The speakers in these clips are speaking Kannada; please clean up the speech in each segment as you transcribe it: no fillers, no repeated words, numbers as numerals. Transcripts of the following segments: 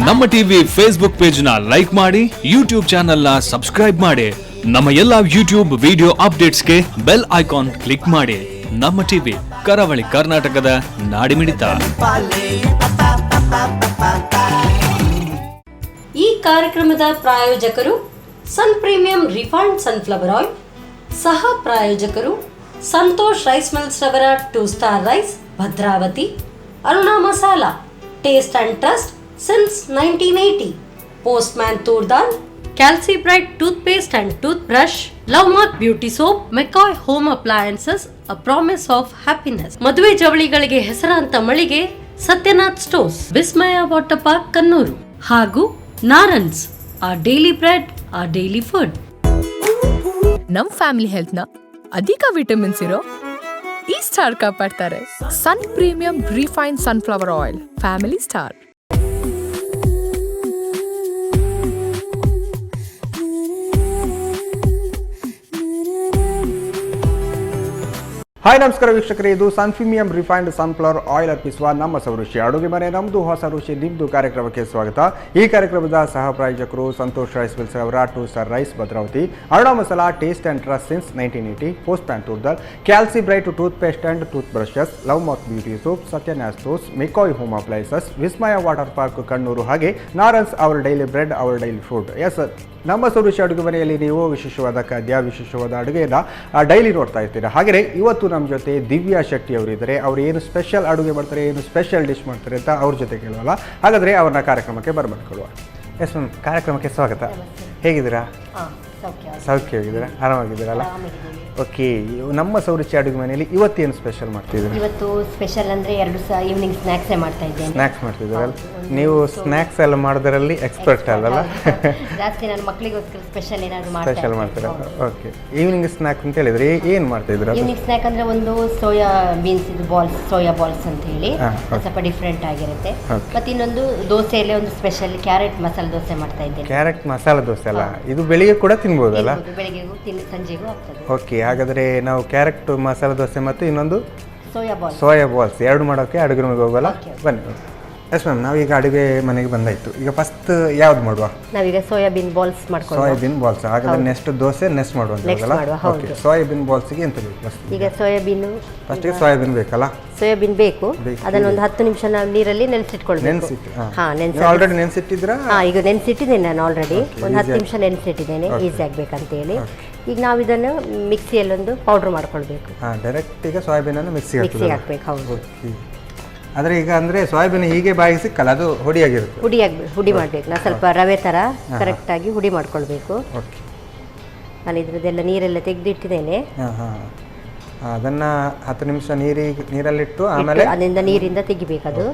ನಮ್ಮ ಟಿವಿ ಫೇಸ್ಬುಕ್ ಪೇಜ್ ನ ಲೈಕ್ ಮಾಡಿ, ಯೂಟ್ಯೂಬ್ ಚಾನೆಲ್ ನ ಸಬ್ಸ್ಕ್ರೈಬ್ ಮಾಡಿ. ನಮ್ಮ ಎಲ್ಲಾ ಯೂಟ್ಯೂಬ್ ವಿಡಿಯೋ ಅಪ್ಡೇಟ್ಸ್ಗೆ ಬೆಲ್ ಐಕಾನ್ ಕ್ಲಿಕ್ ಮಾಡಿ. ನಮ್ಮ ಟಿವಿ ಕರಾವಳಿ ಕರ್ನಾಟಕದ ನಾಡಿಮಿಡಿತ. ಈ ಕಾರ್ಯಕ್ರಮದ ಪ್ರಾಯೋಜಕರು Sun Premium refined sunflower oil, ಸಹ ಪ್ರಾಯೋಜಕರು ಸಂತೋಷ್ ರೈಸ್ ಮಿಲ್ಸ್ ರವರ 2 Star Rice, Bhadravati, Aruna masala, taste and trust since 1980, Postman Turdal, Calci Bright toothpaste and toothbrush, Lovemark beauty soap, McCoy home appliances, a promise of happiness. ಮದುವೆ ಜವಳಿಗಳಿಗೆ ಹೆಸರಾಂತ ಮಳಿಗೆ Satyanath Stores, Vismaya Water Park Kannur, ಹಾಗೂ Narans, our daily bread, our daily food. ನಮ್ ಫ್ಯಾಮಿಲಿ ಹೆಲ್ತ್ ನ ಅಧಿಕ ವಿಟಮಿನ್ಸ್ ಇರೋ ಈ ಸ್ಟಾರ್ ಕಾಪಾಡ್ತಾರೆ. Sun Premium refined sunflower oil, family star. Hi ನಮಸ್ಕಾರ ವೀಕ್ಷಕರೇ, ಇದು Sun Premium refined sunflower oil ಅರ್ಪಿಸುವ ನಮ್ಮ ರುಚಿ ಅಡುಗೆ ಮನೆ, ನಮ್ಮದು ಹೊಸ ರುಚಿ ನಿಮ್ಮದು ಕಾರ್ಯಕ್ರಮಕ್ಕೆ ಸ್ವಾಗತ. ಈ ಕಾರ್ಯಕ್ರಮದ ಸಹ ಪ್ರಾಯೋಜಕರು ಸಂತೋಷ್ ರೈಸ್ ಮಿಲ್ಸ್ ಅವರ 2 Star Rice, Bhadravati, Aruna masala, taste and trust since 1980, Postman toor dal, Calci Bright toothpaste and toothbrushes, Love Mark beauty soap, Satyanath Stores, McCoy home appliances, Vismaya Water Park Kannur, ಹಾಗೆ Narans, our daily bread, our daily food. Yes, ನಮ್ಮ ರುಚಿ ಅಡುಗೆ ಮನೆಯಲ್ಲಿ ನೀವು ವಿಶೇಷವಾದ ಖಾದ್ಯ, ವಿಶೇಷವಾದ ಅಡುಗೆಯನ್ನು ಡೈಲಿ ನೋಡ್ತಾ ಇರ್ತೀರಾ. ಹಾಗೆಯೇ ಇವತ್ತು ನಮ್ಮ ಜೊತೆ ದಿವ್ಯಾ ಶೆಟ್ಟಿ ಅವರು ಇದ್ದಾರೆ. ಅವರು ಏನು ಸ್ಪೆಷಲ್ ಅಡುಗೆ ಮಾಡ್ತಾರೆ, ಏನು ಸ್ಪೆಷಲ್ ಡಿಶ್ ಮಾಡ್ತಾರೆ ಅಂತ ಅವ್ರ ಜೊತೆ ಕೇಳುವಲ್ಲ. ಹಾಗಾದರೆ ಅವ್ರನ್ನ ಕಾರ್ಯಕ್ರಮಕ್ಕೆ ಬರಮಾಡ್ಕೊಳ್ಳುವ. ಎಸ್ ಮ್ಯಾಮ್, ಕಾರ್ಯಕ್ರಮಕ್ಕೆ ಸ್ವಾಗತ. ಹೇಗಿದ್ದೀರಾ? ಸೌಖ್ಯವಾಗಿದ್ದೀರಾ? ಆರಾಮಾಗಿದ್ದೀರಲ್ಲ? ಓಕೆ, ನಮ್ಮ ರುಚಿ ಅಡುಗೆ ಮನೆಯಲ್ಲಿ ಇವತ್ತೇನು ಸ್ಪೆಷಲ್ ಮಾಡ್ತಿದ್ದೀರಾ? ಇವತ್ತು ಸ್ಪೆಷಲ್ ಅಂದರೆ 2 ಈವ್ನಿಂಗ್ ಸ್ನ್ಯಾಕ್ಸೇ ಮಾಡ್ತಾ ಇದ್ದೇನೆ. ಸ್ನ್ಯಾಕ್ಸ್ ಮಾಡ್ತಿದ್ದೀರಲ್ಲ? ನೀವು ಸ್ನ್ಯಾಕ್ಸ್ ಎಲ್ಲ ಮಾಡೋದರಲ್ಲಿ ಎಕ್ಸ್ಪರ್ಟ್ ಅಲ್ಲಲ್ಲ? ಜಾಸ್ತಿ ನನ್ನ ಮಕ್ಕಳಿಗೋಸ್ಕರ ಸ್ಪೆಷಲ್ ಏನಾದರೂ ಮಾಡ್ತೀರಾ? ಓಕೆ, ಈವ್ನಿಂಗ್ ಸ್ನ್ಯಾಕ್ ಅಂತ ಹೇಳಿದ್ರೆ ಏನು ಮಾಡ್ತಾ ಇದ್ದೀರಾ? ಈವ್ನಿಂಗ್ ಸ್ನ್ಯಾಕ್ ಅಂದರೆ ಒಂದು ಸೋಯಾ ಬೀನ್ಸ್ ಇದು ಬಾಲ್ಸ್, ಸೋಯಾ ಬಾಲ್ಸ್ ಅಂತ ಹೇಳಿ ಸ್ವಲ್ಪ ಡಿಫ್ರೆಂಟ್ ಆಗಿರುತ್ತೆ. ಮತ್ತು ಇನ್ನೊಂದು ದೋಸೆಯಲ್ಲೇ ಒಂದು ಸ್ಪೆಷಲ್ ಕ್ಯಾರೆಟ್ ಮಸಾಲೆ ದೋಸೆ ಮಾಡ್ತಾ ಇದ್ದೇನೆ. ಕ್ಯಾರೆಟ್ ಮಸಾಲೆ ದೋಸೆ ಅಲ್ಲ, ಇದು ಬೆಳಿಗ್ಗೆ ಕೂಡ ತಿನ್ಬೋದಲ್ಲ? ಬೆಳಿಗ್ಗೆಗೂ ಸಂಜೆಗೂ ಆಗ್ತದೆ. ಓಕೆ, ಹಾಗಾದರೆ ನಾವು ಕ್ಯಾರೆಟ್ ಮಸಾಲೆ ದೋಸೆ ಮತ್ತು ಇನ್ನೊಂದು ಸೋಯಾ ಬಾಲ್ಸ್ 2 ಮಾಡೋಕ್ಕೆ ಅಡುಗೆ ಮನೆಗೆ ಹೋಗಲ್ಲ? ಬನ್ನಿ. ಎಸ್ ಮ್ಯಾಮ್, ನಾವೀಗ ಅಡುಗೆ ಮನೆಗೆ ಬಂದಾಯಿತು. ಈಗ ಫಸ್ಟ್ ಯಾವ್ದು ಮಾಡುವ? ನಾವೀಗ ಸೋಯಾಬೀನ್ ಬಾಲ್ಸ್ ಮಾಡ್ಕೊಂಡು. ಸೋಯಾಬೀನ್ ಬಾಲ್ಸ್, ಹಾಗಾದ್ರೆ ನೆಕ್ಸ್ಟ್ ದೋಸೆ ನೆಕ್ಸ್ಟ್ ಮಾಡುವಂತಲ್ಲ? ಓಕೆ, ಸೋಯಾಬೀನ್ ಬಾಲ್ಸ್ಗೆ ಎಂತ ಬೇಕು ಫಸ್ಟ್? ಈಗ ಸೋಯಾಬೀನು ಫಸ್ಟಿಗೆ ಸೋಯಾಬೀನ್ ಬೇಕಲ್ಲ? ಸೋಯಾಬೀನ್ ಬೇಕು. ಅದನ್ನ ಒಂದು 10 ನಿಮಿಷ ನಾವು ನೀರಲ್ಲಿ ನೆನೆಸಿಟ್ಕೊಳ್ಬೇಕು. ಆಲ್ರೆಡಿ ನೆನೆಸಿಟ್ಟಿದ್ರಾ? ಈಗ ನೆನೆಸಿಟ್ಟಿದ್ದೇನೆ ನಾನು ಆಲ್ರೆಡಿ. ಒಂದು 10 ನಿಮಿಷ ನೆನೆಸಿಟ್ಟಿದ್ದೇನೆ, ಈಸಿ ಆಗಬೇಕಂತ ಹೇಳಿ. ಈಗ ನಾವು ಇದನ್ನು ಮಿಕ್ಸಿಯಲ್ಲಿ ಒಂದು ಪೌಡ್ರ್ ಮಾಡ್ಕೊಳ್ಬೇಕು. ಡೈರೆಕ್ಟ್ ಈಗ ಸೋಯಾಬೀನನ್ನು ಮಿಕ್ಸಿಗೆ ಹಾಕ್ಬೇಕು. ಹೌದು. ಆದರೆ ಈಗ ಅಂದರೆ ಸೋಯಾಬೀನ್ ಹೀಗೆ ಬಾಯಿಗೆ ಸಿಕ್ಕಲ್ಲ, ಅದು ಹುಡಿಯಾಗಿರುತ್ತೆ. ಹುಡಿ ಮಾಡಬೇಕು. ನಾನು ಸ್ವಲ್ಪ ರವೆ ಥರ ಕರೆಕ್ಟಾಗಿ ಹುಡಿ ಮಾಡ್ಕೊಳ್ಬೇಕು. ನಾನು ಇದ್ರದ್ದೆಲ್ಲ ನೀರೆಲ್ಲ ತೆಗೆದಿಟ್ಟಿದ್ದೇನೆ. ಅದನ್ನು 10 ನಿಮಿಷ ನೀರಲ್ಲಿಟ್ಟು ಆಮೇಲೆ ಅದರಿಂದ ನೀರಿಂದ ತೆಗಿಬೇಕು. ಅದು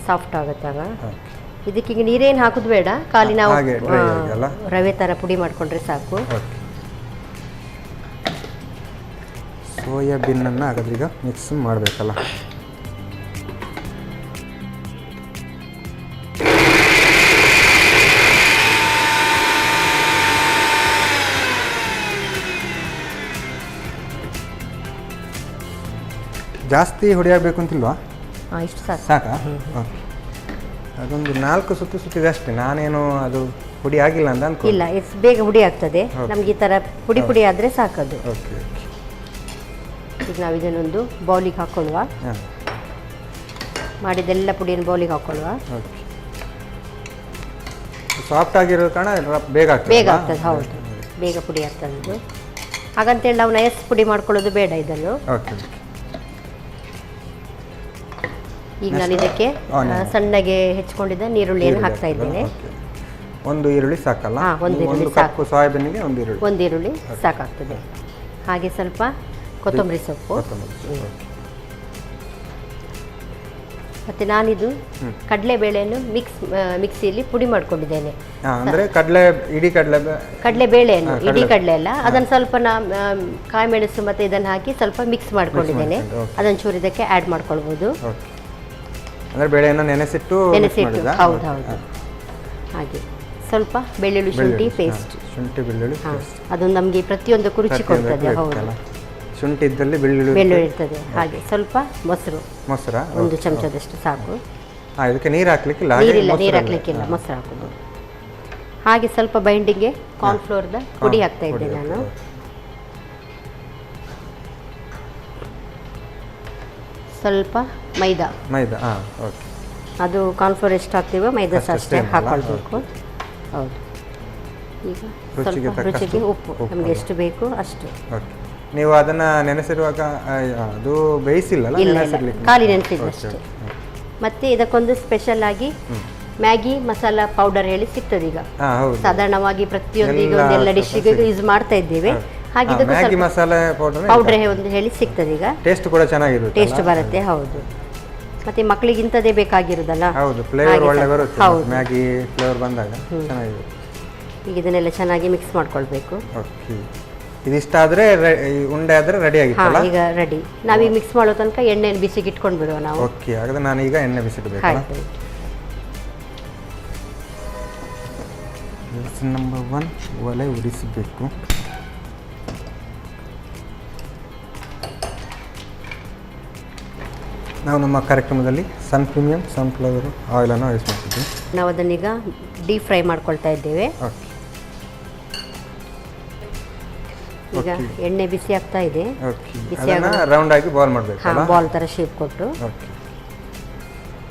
ಸಾಫ್ಟ್ ಆಗುತ್ತಾಗ. ಇದಕ್ಕೀಗ ನೀರೇನು ಹಾಕೋದು ಬೇಡ, ಖಾಲಿ ನಾವು ರವೆ ಥರ ಪುಡಿ ಮಾಡಿಕೊಂಡ್ರೆ ಸಾಕು. ಸೋಯಾಬೀನನ್ನು ಹಾಗಾದ್ರೆ ಈಗ ಮಿಕ್ಸ್ ಮಾಡಬೇಕಲ್ಲ? ಜಾಸ್ತಿ ಹುಡಿಯಾಗಬೇಕು ಅಂತಿಲ್ವಾ? ಇಷ್ಟು ಸಾಕು. ಸಾಕಾ? ಓಕೆ, ಅದೊಂದು 4 ಸುತ್ತು ಸುತ್ತಿದೆ ಅಷ್ಟೇ. ನಾನೇನು ಅದು ಹುಡಿ ಆಗಿಲ್ಲ ಅಂತ ಅನ್ಕೊ. ಇಲ್ಲ, ಬೇಗ ಹುಡಿ ಆಗ್ತದೆ ನಮ್ಗೆ. ಈ ಥರ ಪುಡಿ ಆದರೆ ಸಾಕದು. ಓಕೆ, ಈಗ ನಾವು ಇದನ್ನೊಂದು ಬೌಲಿಗೆ ಹಾಕ್ಕೊಳ್ಳುವ. ಮಾಡಿದೆಲ್ಲ ಪುಡಿಯನ್ನು ಬೌಲಿಗೆ ಹಾಕ್ಕೊಳ್ಳುವ. ಸಾಫ್ಟ್ ಆಗಿರೋ ಕಾರಣ ಬೇಗ ಆಗ್ತದೆ. ಹೌದು, ಬೇಗ ಪುಡಿ ಆಗ್ತದೆ. ಹಾಗಂತೇಳಿ ನಾವು ನಯಸ್ ಪುಡಿ ಮಾಡ್ಕೊಳ್ಳೋದು ಬೇಡ ಇದನ್ನು. ಈಗ ನಾನು ಇದಕ್ಕೆ ಸಣ್ಣಗೆ ಹೆಚ್ಚಿಕೊಂಡಿದ್ದ ನೀರುಳ್ಳಿಯನ್ನು ಹಾಕ್ತಾ ಇದ್ದೇನೆ. ಒಂದು ಈರುಳ್ಳಿ ಸಾಕಲ್ಲ? ಒಂದು ಈರುಳ್ಳಿ ಸಾಕು. ಸೋಯಾಬೀನಿಗೆ ಒಂದು ಈರುಳ್ಳಿ ಸಾಕಾಗ್ತದೆ. ಹಾಗೆ ಸ್ವಲ್ಪ ಕೊತ್ತಂಬರಿ ಸೊಪ್ಪು. ಮತ್ತು ನಾನಿದು ಕಡಲೆಬೇಳೆಯನ್ನು ಮಿಕ್ಸಿಯಲ್ಲಿ ಪುಡಿ ಮಾಡ್ಕೊಂಡಿದ್ದೇನೆ. ಅಂದರೆ ಕಡಲೆಬೇಳೆಯನ್ನು ಇಡೀ ಕಡಲೆ ಅಲ್ಲ, ಅದನ್ನು ಸ್ವಲ್ಪ ಕಾಯಿ ಮೆಣಸು ಮತ್ತು ಇದನ್ನು ಹಾಕಿ ಸ್ವಲ್ಪ ಮಿಕ್ಸ್ ಮಾಡ್ಕೊಂಡಿದ್ದೇನೆ. ಅದನ್ನು ಚೂರು ಇದಕ್ಕೆ ಆ್ಯಡ್ ಮಾಡ್ಕೊಳ್ಬೋದು. ಅಂದರೆ ಬೇಳೆಯನ್ನು ನೆನೆಸಿಟ್ಟು. ಹೌದು. ಹಾಗೆ ಸ್ವಲ್ಪ ಬೆಳ್ಳುಳ್ಳಿ ಶುಂಠಿ ಪೇಸ್ಟ್. ಶುಂಠಿ ಬೆಳ್ಳುಳ್ಳಿ ಪೇಸ್ಟ್ ಅದು ನಮಗೆ ಪ್ರತಿಯೊಂದಕ್ಕೂ ರುಚಿ ಕೊಡ್ತದೆ. ಹೌದು, ಶುಂಠಿ ಇದ್ದಲ್ಲಿ ಬೆಳ್ಳುಳ್ಳಿ ಇರ್ತದೆ. ಹಾಗೆ ಸ್ವಲ್ಪ ಮೊಸರು, 1 ಚಮಚದಷ್ಟು ಸಾಕು. ಇದಕ್ಕೆ ನೀರು ಹಾಕ್ಲಿಕ್ಕಿಲ್ಲ, ನೀರಿಲ್ಲ, ನೀರು ಹಾಕ್ಲಿಕ್ಕಿಲ್ಲ, ಮೊಸರು ಹಾಕೋದು. ಹಾಗೆ ಸ್ವಲ್ಪ ಬೈಂಡಿಂಗ್ಗೆ ಕಾರ್ನ್ಫ್ಲೋರ್ದ ಪುಡಿ ಹಾಕ್ತಾ ಇದ್ದೆ ನಾನು. ಸ್ವಲ್ಪ ಮೈದಾ, ಓಕೆ. ಅದು ಕಾರ್ನ್ಫ್ಲೋರ್ ಎಷ್ಟು ಹಾಕ್ತೀವೋ ಮೈದಾ ಸಹ ಅಷ್ಟೇ ಹಾಕೊಳ್ಬೇಕು. ಹೌದು. ಈಗ ಸ್ವಲ್ಪ ರುಚಿಗೆ ಉಪ್ಪು ನಮಗೆ ಎಷ್ಟು ಬೇಕು ಅಷ್ಟು. ನೀವು ಅದನ್ನ ನೆನೆಸಿರುವಾಗ ಅದು ಬೇಯಿಸಿಲ್ಲ, ಖಾಲಿ ನೆನೆಸಿದ್ದು ಅಷ್ಟೇ. ಮತ್ತೆ ಇದಕ್ಕೊಂದು ಸ್ಪೆಷಲ್ ಆಗಿ ಮ್ಯಾಗಿ ಮಸಾಲಾ ಪೌಡರ್ ಹೇಳಿ ಸಿಗ್ತದೆ ಈಗ. ಸಾಧಾರಣವಾಗಿ ಪ್ರತಿಯೊಂದು ಈಗ ಒಂದೆಲ್ಲ ಡಿಶ್ಗೆ ಯೂಸ್ ಮಾಡ್ತಾ ಇದ್ದೇವೆ. ಹಾಗೆ ಇದಕ್ಕೂ ಮಸಾಲೆ ಪೌಡರ್ ಒಂದು ಹೇಳಿ ಸಿಗ್ತದೆ ಈಗ. ಟೇಸ್ಟ್ ಕೂಡ ಚೆನ್ನಾಗಿರುತ್ತೆ, ಟೇಸ್ಟ್ ಬರುತ್ತೆ. ಹೌದು. ಮತ್ತೆ ಮಕ್ಕಳಿಗೆ ಇಂಥದೇ ಬೇಕಾಗಿರೋದಲ್ಲ. ಹೌದು, ಫ್ಲೇವರ್ ಒಳ್ಳೆ ಬರುತ್ತೆ. ಮ್ಯಾಗಿ ಫ್ಲೇವರ್ ಬಂದಾಗ ಚೆನ್ನಾಗಿರುತ್ತೆ. ಈಗ ಇದನ್ನೆಲ್ಲ ಚೆನ್ನಾಗಿ ಮಿಕ್ಸ್ ಮಾಡ್ಕೊಳ್ಬೇಕು. ಓಕೆ, ಇದಿಷ್ಟಾದ್ರೆ ಉಂಡೆ ಆದ್ರೆ ರೆಡಿ ಆಗಿತ್ತಲ್ಲ? ಈಗ ರೆಡಿ. ನಾವೀಗ ಮಿಕ್ಸ್ ಮಾಡೋ ತನಕ ಎಣ್ಣೆಯನ್ನು ಬಿಸಿಗೆ ಇಟ್ಕೊಂಡು ಬಿಡುವ ನಾವು. ಓಕೆ, ಹಾಗಾದ್ರೆ ನಾನೀಗ ಎಣ್ಣೆ ಬಿಸಿಡ್ಬೇಕು. ನಂಬರ್ 1 ಒಲೆ ಉರಿಸಬೇಕು. ನಾವು ನಮ್ಮ ಕಾರ್ಯಕ್ರಮದಲ್ಲಿ ಪ್ರೀಮಿಯಂ ಸನ್ಫ್ಲವರ್ ಆಯಿಲನ್ನು ಯೂಸ್ ಮಾಡ್ತಿದ್ವಿ. ನಾವು ಅದನ್ನೀಗ ಡೀಪ್ ಫ್ರೈ ಮಾಡ್ಕೊಳ್ತಾ ಇದ್ದೇವೆ. ಈಗ ಎಣ್ಣೆ ಬಿಸಿ ಆಗ್ತಾ ಇದೆ. ರೌಂಡ್ ಆಗಿ ಬಾಲ್ ಮಾಡಬೇಕು, ಬಾಲ್ ತರ ಶೇಪ್ ಕೊಟ್ಟು.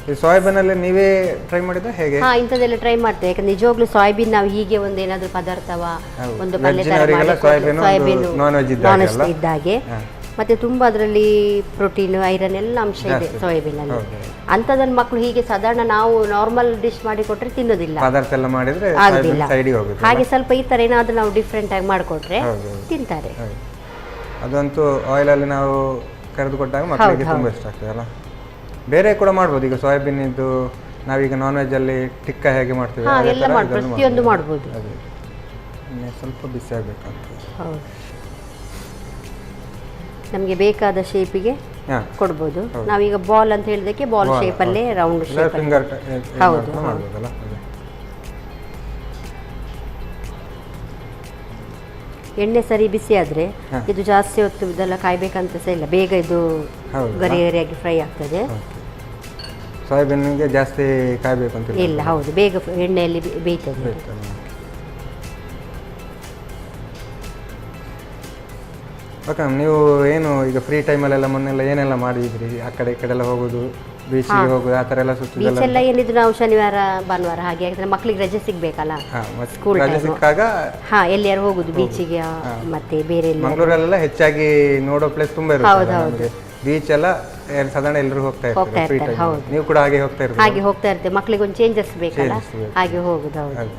ಈ ಸೋಯಾಬೀನ್ ಅಲ್ಲಿ ನೀವೇ ಟ್ರೈ ಮಾಡಿದ್ರೆ ಹೇಗೆ? ಇಂಥದ್ದೆಲ್ಲ ಟ್ರೈ ಮಾಡ್ತೇವೆ. ಯಾಕಂದ್ರೆ ನಿಜವಾಗ್ಲೂ ಸೋಯಾಬೀನ್ ನಾವು ಹೀಗೆ ಒಂದು ಏನಾದ್ರು ಪದಾರ್ಥವ ಒಂದು ಪಲ್ಯ ತರ ಸೋಯಾಬೀನ್ ನಾನ್ ವೆಜ್ ಇದ್ದಾಗೆ. ಮತ್ತೆ ತುಂಬಾ ಅದರಲ್ಲಿ ಪ್ರೋಟೀನ್, ಐರನ್ ಎಲ್ಲ ಅಂಶ ಇದೆ ಸೋಯಾಬೀನ್ ಅಲ್ಲಿ. ಅಂಥದನ್ನ ಮಕ್ಕಳು ಹೀಗೆ ಸಾಧಾರಣ ನಾವು ನಾರ್ಮಲ್ ಡಿಶ್ ಮಾಡಿ ಕೊಟ್ರೆ ತಿನ್ನೋದಿಲ್ಲ, ಆಗುದಿಲ್ಲ. ಹಾಗೆ ಸ್ವಲ್ಪ ಈ ತರ ಏನಾದ್ರೂ ನಾವು ಡಿಫ್ರೆಂಟ್ ಆಗಿ ಮಾಡಿಕೊಟ್ರೆ ತಿಂತಾರೆ. ಅದಂತೂ ಆಯಿಲ್ ಅಲ್ಲಿ ನಾವು ಕರೆದು ಕೊಟ್ಟಾಗ ಮಕ್ಕಳಿಗೆ ತುಂಬಾ ಇಷ್ಟ ಆಗ್ತದೆ ಅಲ್ಲ. ಬೇರೆ ಕೂಡ ಮಾಡ್ಬೋದು. ಈಗ ಸೋಯಾಬೀನ್ ಇದ್ದು ನಾವೀಗ ನಾನ್ ವೆಜ್ ಅಲ್ಲಿ ಟಿಕ್ಕ ಹೇಗೆ ಮಾಡ್ತೀವಿ ಪ್ರತಿಯೊಂದು ಮಾಡ್ಬೋದು. ಸ್ವಲ್ಪ ಬಿಸಿ ಆಗ್ಬೇಕಂತ. ನಮಗೆ ಬೇಕಾದ ಶೇಪಿಗೆ ಕೊಡ್ಬೋದು. ನಾವೀಗ ಬಾಲ್ ಅಂತ ಹೇಳಿದಕ್ಕೆ ಬಾಲ್ ಶೇಪ್ ಅಲ್ಲೇ ರೌಂಡ್ ಶೇಪ್. ಹೌದು. ಎಣ್ಣೆ ಸರಿ ಬಿಸಿ ಆದ್ರೆ ಇದು ಜಾಸ್ತಿ ಹೊತ್ತು ಇದೆಲ್ಲ ಕಾಯ್ಬೇಕಂತ ಸಹ ಇಲ್ಲ, ಬೇಗ ಇದು ಗರಿ ಗರಿಯಾಗಿ ಫ್ರೈ ಆಗ್ತದೆ. ಸೋಯಾಬೀನ್ಗೆ ಜಾಸ್ತಿ ಕಾಯ್ಬೇಕು ಅಂತ ಇಲ್ಲ. ಹೌದು, ಬೇಗ ಎಣ್ಣೆಯಲ್ಲಿ ಬೇಯ್ತದೆ. ಓಕೆ, ನೀವು ಏನು ಈಗ ಫ್ರೀ ಟೈಮಲ್ಲೆಲ್ಲ ಮೊನ್ನೆಲ್ಲ ಏನೆಲ್ಲ ಮಾಡಿದ್ರಿ? ಆ ಕಡೆ ಈ ಕಡೆ ಎಲ್ಲ ಹೋಗೋದು, ಬೀಚಿಗೆ ಹೋಗೋದು, ಆ ಥರ ಎಲ್ಲ ಸುತ್ತಿದ್ದೆಲ್ಲ? ಬೀಚ್ ಎಲ್ಲ ಏನಿದ್ರು ನಾವು ಶನಿವಾರ ಭಾನುವಾರ ಹಾಗೆ, ಯಾಕಂದ್ರೆ ಮಕ್ಕಳಿಗೆ ರಜೆ ಸಿಗ್ಬೇಕಲ್ಲ, ಸ್ಕೂಲ್ ರಜೆ ಸಿಕ್ಕಾಗ ಎಲ್ಲಿಯಾರು ಹೋಗುದು ಬೀಚಿಗೆ. ಮತ್ತೆ ಬೇರೆ ಮಂಗಳೂರಲ್ಲೆಲ್ಲ ಹೆಚ್ಚಾಗಿ ನೋಡೋ ಪ್ಲೇಸ್ ತುಂಬಾ ಇರುತ್ತೆ. ಬೀಚ್ ಎಲ್ಲ ಸಾಧಾರಣ ಎಲ್ಲರೂ ಹೋಗ್ತಾ ಇರ್ತಾರೆ. ನೀವು ಕೂಡ ಹಾಗೆ ಹೋಗ್ತಾ ಇರ್ತೀರಿ? ಹಾಗೆ ಹೋಗ್ತಾ ಇರ್ತೇವೆ, ಮಕ್ಕಳಿಗೆ ಒಂದು ಚೇಂಜಸ್ ಬೇಕಲ್ಲ, ಹಾಗೆ ಹೋಗುದು. ಹೌದು.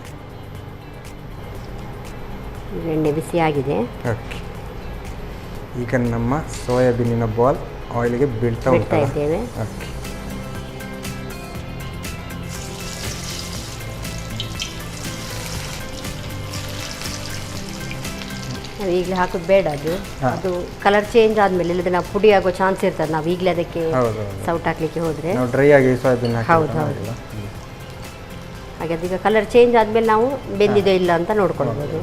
ಎಣ್ಣೆ ಬಿಸಿ ಆಗಿದೆ. ಈಗ ನಮ್ಮ ಸೋಯಾಬೀನಿನ ಬಾಲ್ ಆಯಿಲ್ಗೆ ಬೀಳ್ತಾ ಇದ್ದೇವೆ. ನಾವು ಈಗಲೇ ಹಾಕೋದು ಬೇಡ, ಅದು ಕಲರ್ ಚೇಂಜ್ ಆದ್ಮೇಲೆ ಇಲ್ಲದೆ ನಾವು ಪುಡಿ ಆಗೋ ಚಾನ್ಸ್ ಇರ್ತದೆ. ನಾವು ಈಗಲೇ ಅದಕ್ಕೆ ಸೌಟ್ ಹಾಕ್ಲಿಕ್ಕೆ ಹೋದ್ರೆ ಡ್ರೈ ಆಗಿ ಸೋಯಾಬೀನ್. ಹೌದು. ಹಾಗೆ ಅದೀಗ ಕಲರ್ ಚೇಂಜ್ ಆದ್ಮೇಲೆ ನಾವು ಬೆಂದಿದೆ ಇಲ್ಲ ಅಂತ ನೋಡ್ಕೊಳ್ಬೋದು.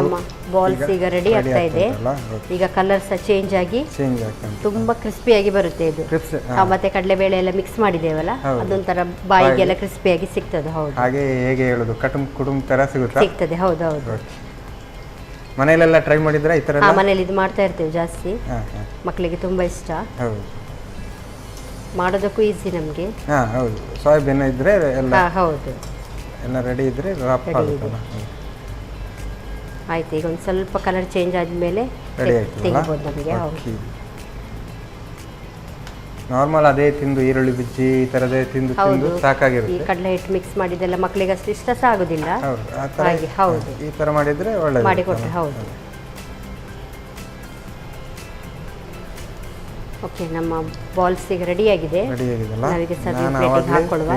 ನಮ್ಮ ಬಾಲ್ಸ್ ಈಗ ರೆಡಿ ಆಗ್ತಾ ಇದೆ. ಈಗ ಕಲರ್ ಸಹ ಚೇಂಜ್ ಆಗಿ ತುಂಬಾ ಕ್ರಿಸ್ಪಿಯಾಗಿ ಬರುತ್ತೆ ಇದು. ಮತ್ತೆ ಕಡಲೆಬೇಳೆ ಎಲ್ಲ ಮಿಕ್ಸ್ ಮಾಡಿದ್ದೇವಲ್ಲ, ಅದೊಂಥರ ಬಾಯಿಗೆಲ್ಲ ಕ್ರಿಸ್ಪಿಯಾಗಿ ಸಿಗ್ತದೆ. ಹೌದು, ಹಾಗೆ ಹೇಗೆ ಹೇಳುದು, ಕುಟುಂಬ ತರ ಸಿಗ್ತದೆ. ಹೌದು ಹೌದು. ಮನೆಯಲ್ಲೆಲ್ಲ ಟ್ರೈ ಮಾಡಿದ್ರೆ ಈ ತರ? ಮನೇಲಿ ಇದು ಮಾಡ್ತಾ ಇರ್ತೇವೆ ಜಾಸ್ತಿ, ಮಕ್ಕಳಿಗೆ ತುಂಬಾ ಇಷ್ಟ. ಮಾಡೋದಕ್ಕೂ ಈಸಿ ನಮಗೆ. ಹೌದು, ಸೋಯಾಬೀನ್ ಇದ್ರೆ ಎಲ್ಲ ಹೌದು, ಎಲ್ಲ ರೆಡಿ ಇದ್ರೆ ಆಯ್ತು. ಈಗ ಒಂದು ಸ್ವಲ್ಪ ಕಲರ್ ಚೇಂಜ್ ಆದ್ಮೇಲೆ ತೆಗಿಬೋದು ನಮಗೆ. ನಾರ್ಮಲ್ ಅದೇ ತಿಂದು ಈರುಳ್ಳಿ ಬಿಚ್ಚಿ ಈ ತರದೇ ತಿಂದು ಸಾಕಾಗಿರುತ್ತೆ. ಈ ಕಡಲೆ ಹಿಟ್ಟು ಮಿಕ್ಸ್ ಮಾಡಿದೆಲ್ಲ ಮಕ್ಕಳಿಗೆ ಅಷ್ಟು ಇಷ್ಟ ಸಹ ಆಗೋದಿಲ್ಲ. ಹೌದು, ಈ ತರ ಮಾಡಿದ್ರೆ ಒಳ್ಳೆ ಮಾಡಿಕೊಟ್ರೆ. ಹೌದು. ಓಕೆ, ನಮ್ಮ ಬಾಲ್ಸ್ ಈಗ ರೆಡಿ ಆಗಿದೆ. ನಾವೀಗ ಸರ್ವಿಂಗ್ ಪ್ಲೇಟಿಗೆ ಹಾಕೊಳ್ಳುವ.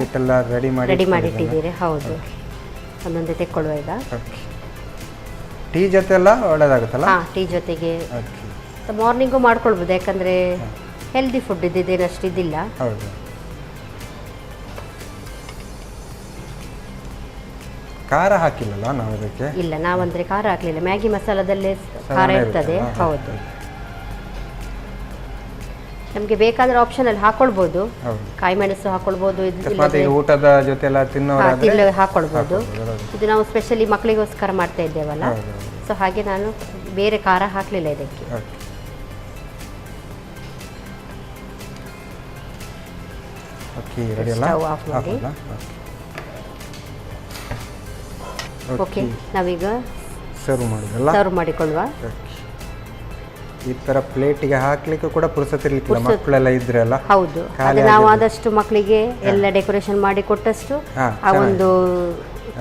ರೆಡಿ ಮಾಡಿಟ್ಟಿದ್ದೀರಿ? ಹೌದು, ಒಂದೊಂದೇ ತೆಕ್ಕೊಳ್ಳುವ ಈಗ. ಟೀ ಜೊತೆ ಎಲ್ಲ ಒಳ್ಳೇದಾಗುತ್ತಲ್ಲ? ಟೀ ಜೊತೆಗೆ ಮಾರ್ನಿಂಗು ಮಾಡ್ಕೊಳ್ಬೋದು, ಯಾಕಂದ್ರೆ ಹೆಲ್ದಿ ಫುಡ್ ಇದ್ದೇನು ಅಷ್ಟು ಇದಿಲ್ಲ. ಹೌದು. ಖಾರ ಹಾಕಿಲ್ಲಲ್ಲ ನಾವು ಇದಕ್ಕೆ? ಇಲ್ಲ, ನಾವಂದ್ರೆ ಖಾರ ಹಾಕ್ಲಿಲ್ಲ. ಮ್ಯಾಗಿ ಮಸಾಲದಲ್ಲೇ ಖಾರ ಇರ್ತದೆ. ಹೌದು. ನಮಗೆ ಬೇಕಾದ್ರೆ ಆಪ್ಷನ್ ಅಲ್ಲಿ ಹಾಕೊಳ್ಬಹುದು, ಕಾಯಿ ಮೆಣಸು ಹಾಕೊಳ್ಬಹುದು, ಊಟದ ಜೊತೆ ಎಲ್ಲ ತಿನ್ನೋ ಹಾಕೊಳ್ಬಹುದು. ಇದು ನಾವು ಸ್ಪೆಷಲಿ ಮಕ್ಕಳಿಗೋಸ್ಕರ ಮಾಡ್ತಾ ಇದ್ದೇವಲ್ಲ, ಸೊ ಹಾಗೆ ನಾನು ಬೇರೆ ಖಾರ ಹಾಕ್ಲಿಲ್ಲ ಇದಕ್ಕೆ. ಸ್ಟವ್ ಆಫ್ ಮಾಡಿ. ಓಕೆ, ನಾವೀಗ ಸರ್ವ್ ಮಾಡಿಕೊಳ್ಳುವ. ಈ ತರ ಪ್ಲೇಟಿಗೆ ಹಾಕ್ಲಿಕ್ಕೆ ಕೂಡ ಪುರ್ಸತ್ತಿರ್ಲಿಕ್ಕಿಲ್ಲ, ಮಕ್ಕಳೆಲ್ಲ ಇದ್ರಲ್ಲ. ಹೌದು, ಅದು ನಾವು ಆದಷ್ಟು ಮಕ್ಕಳಿಗೆ ಎಲ್ಲ ಡೆಕೋರೇಷನ್ ಮಾಡಿ ಕೊಟ್ಟಷ್ಟು ಆ ಒಂದು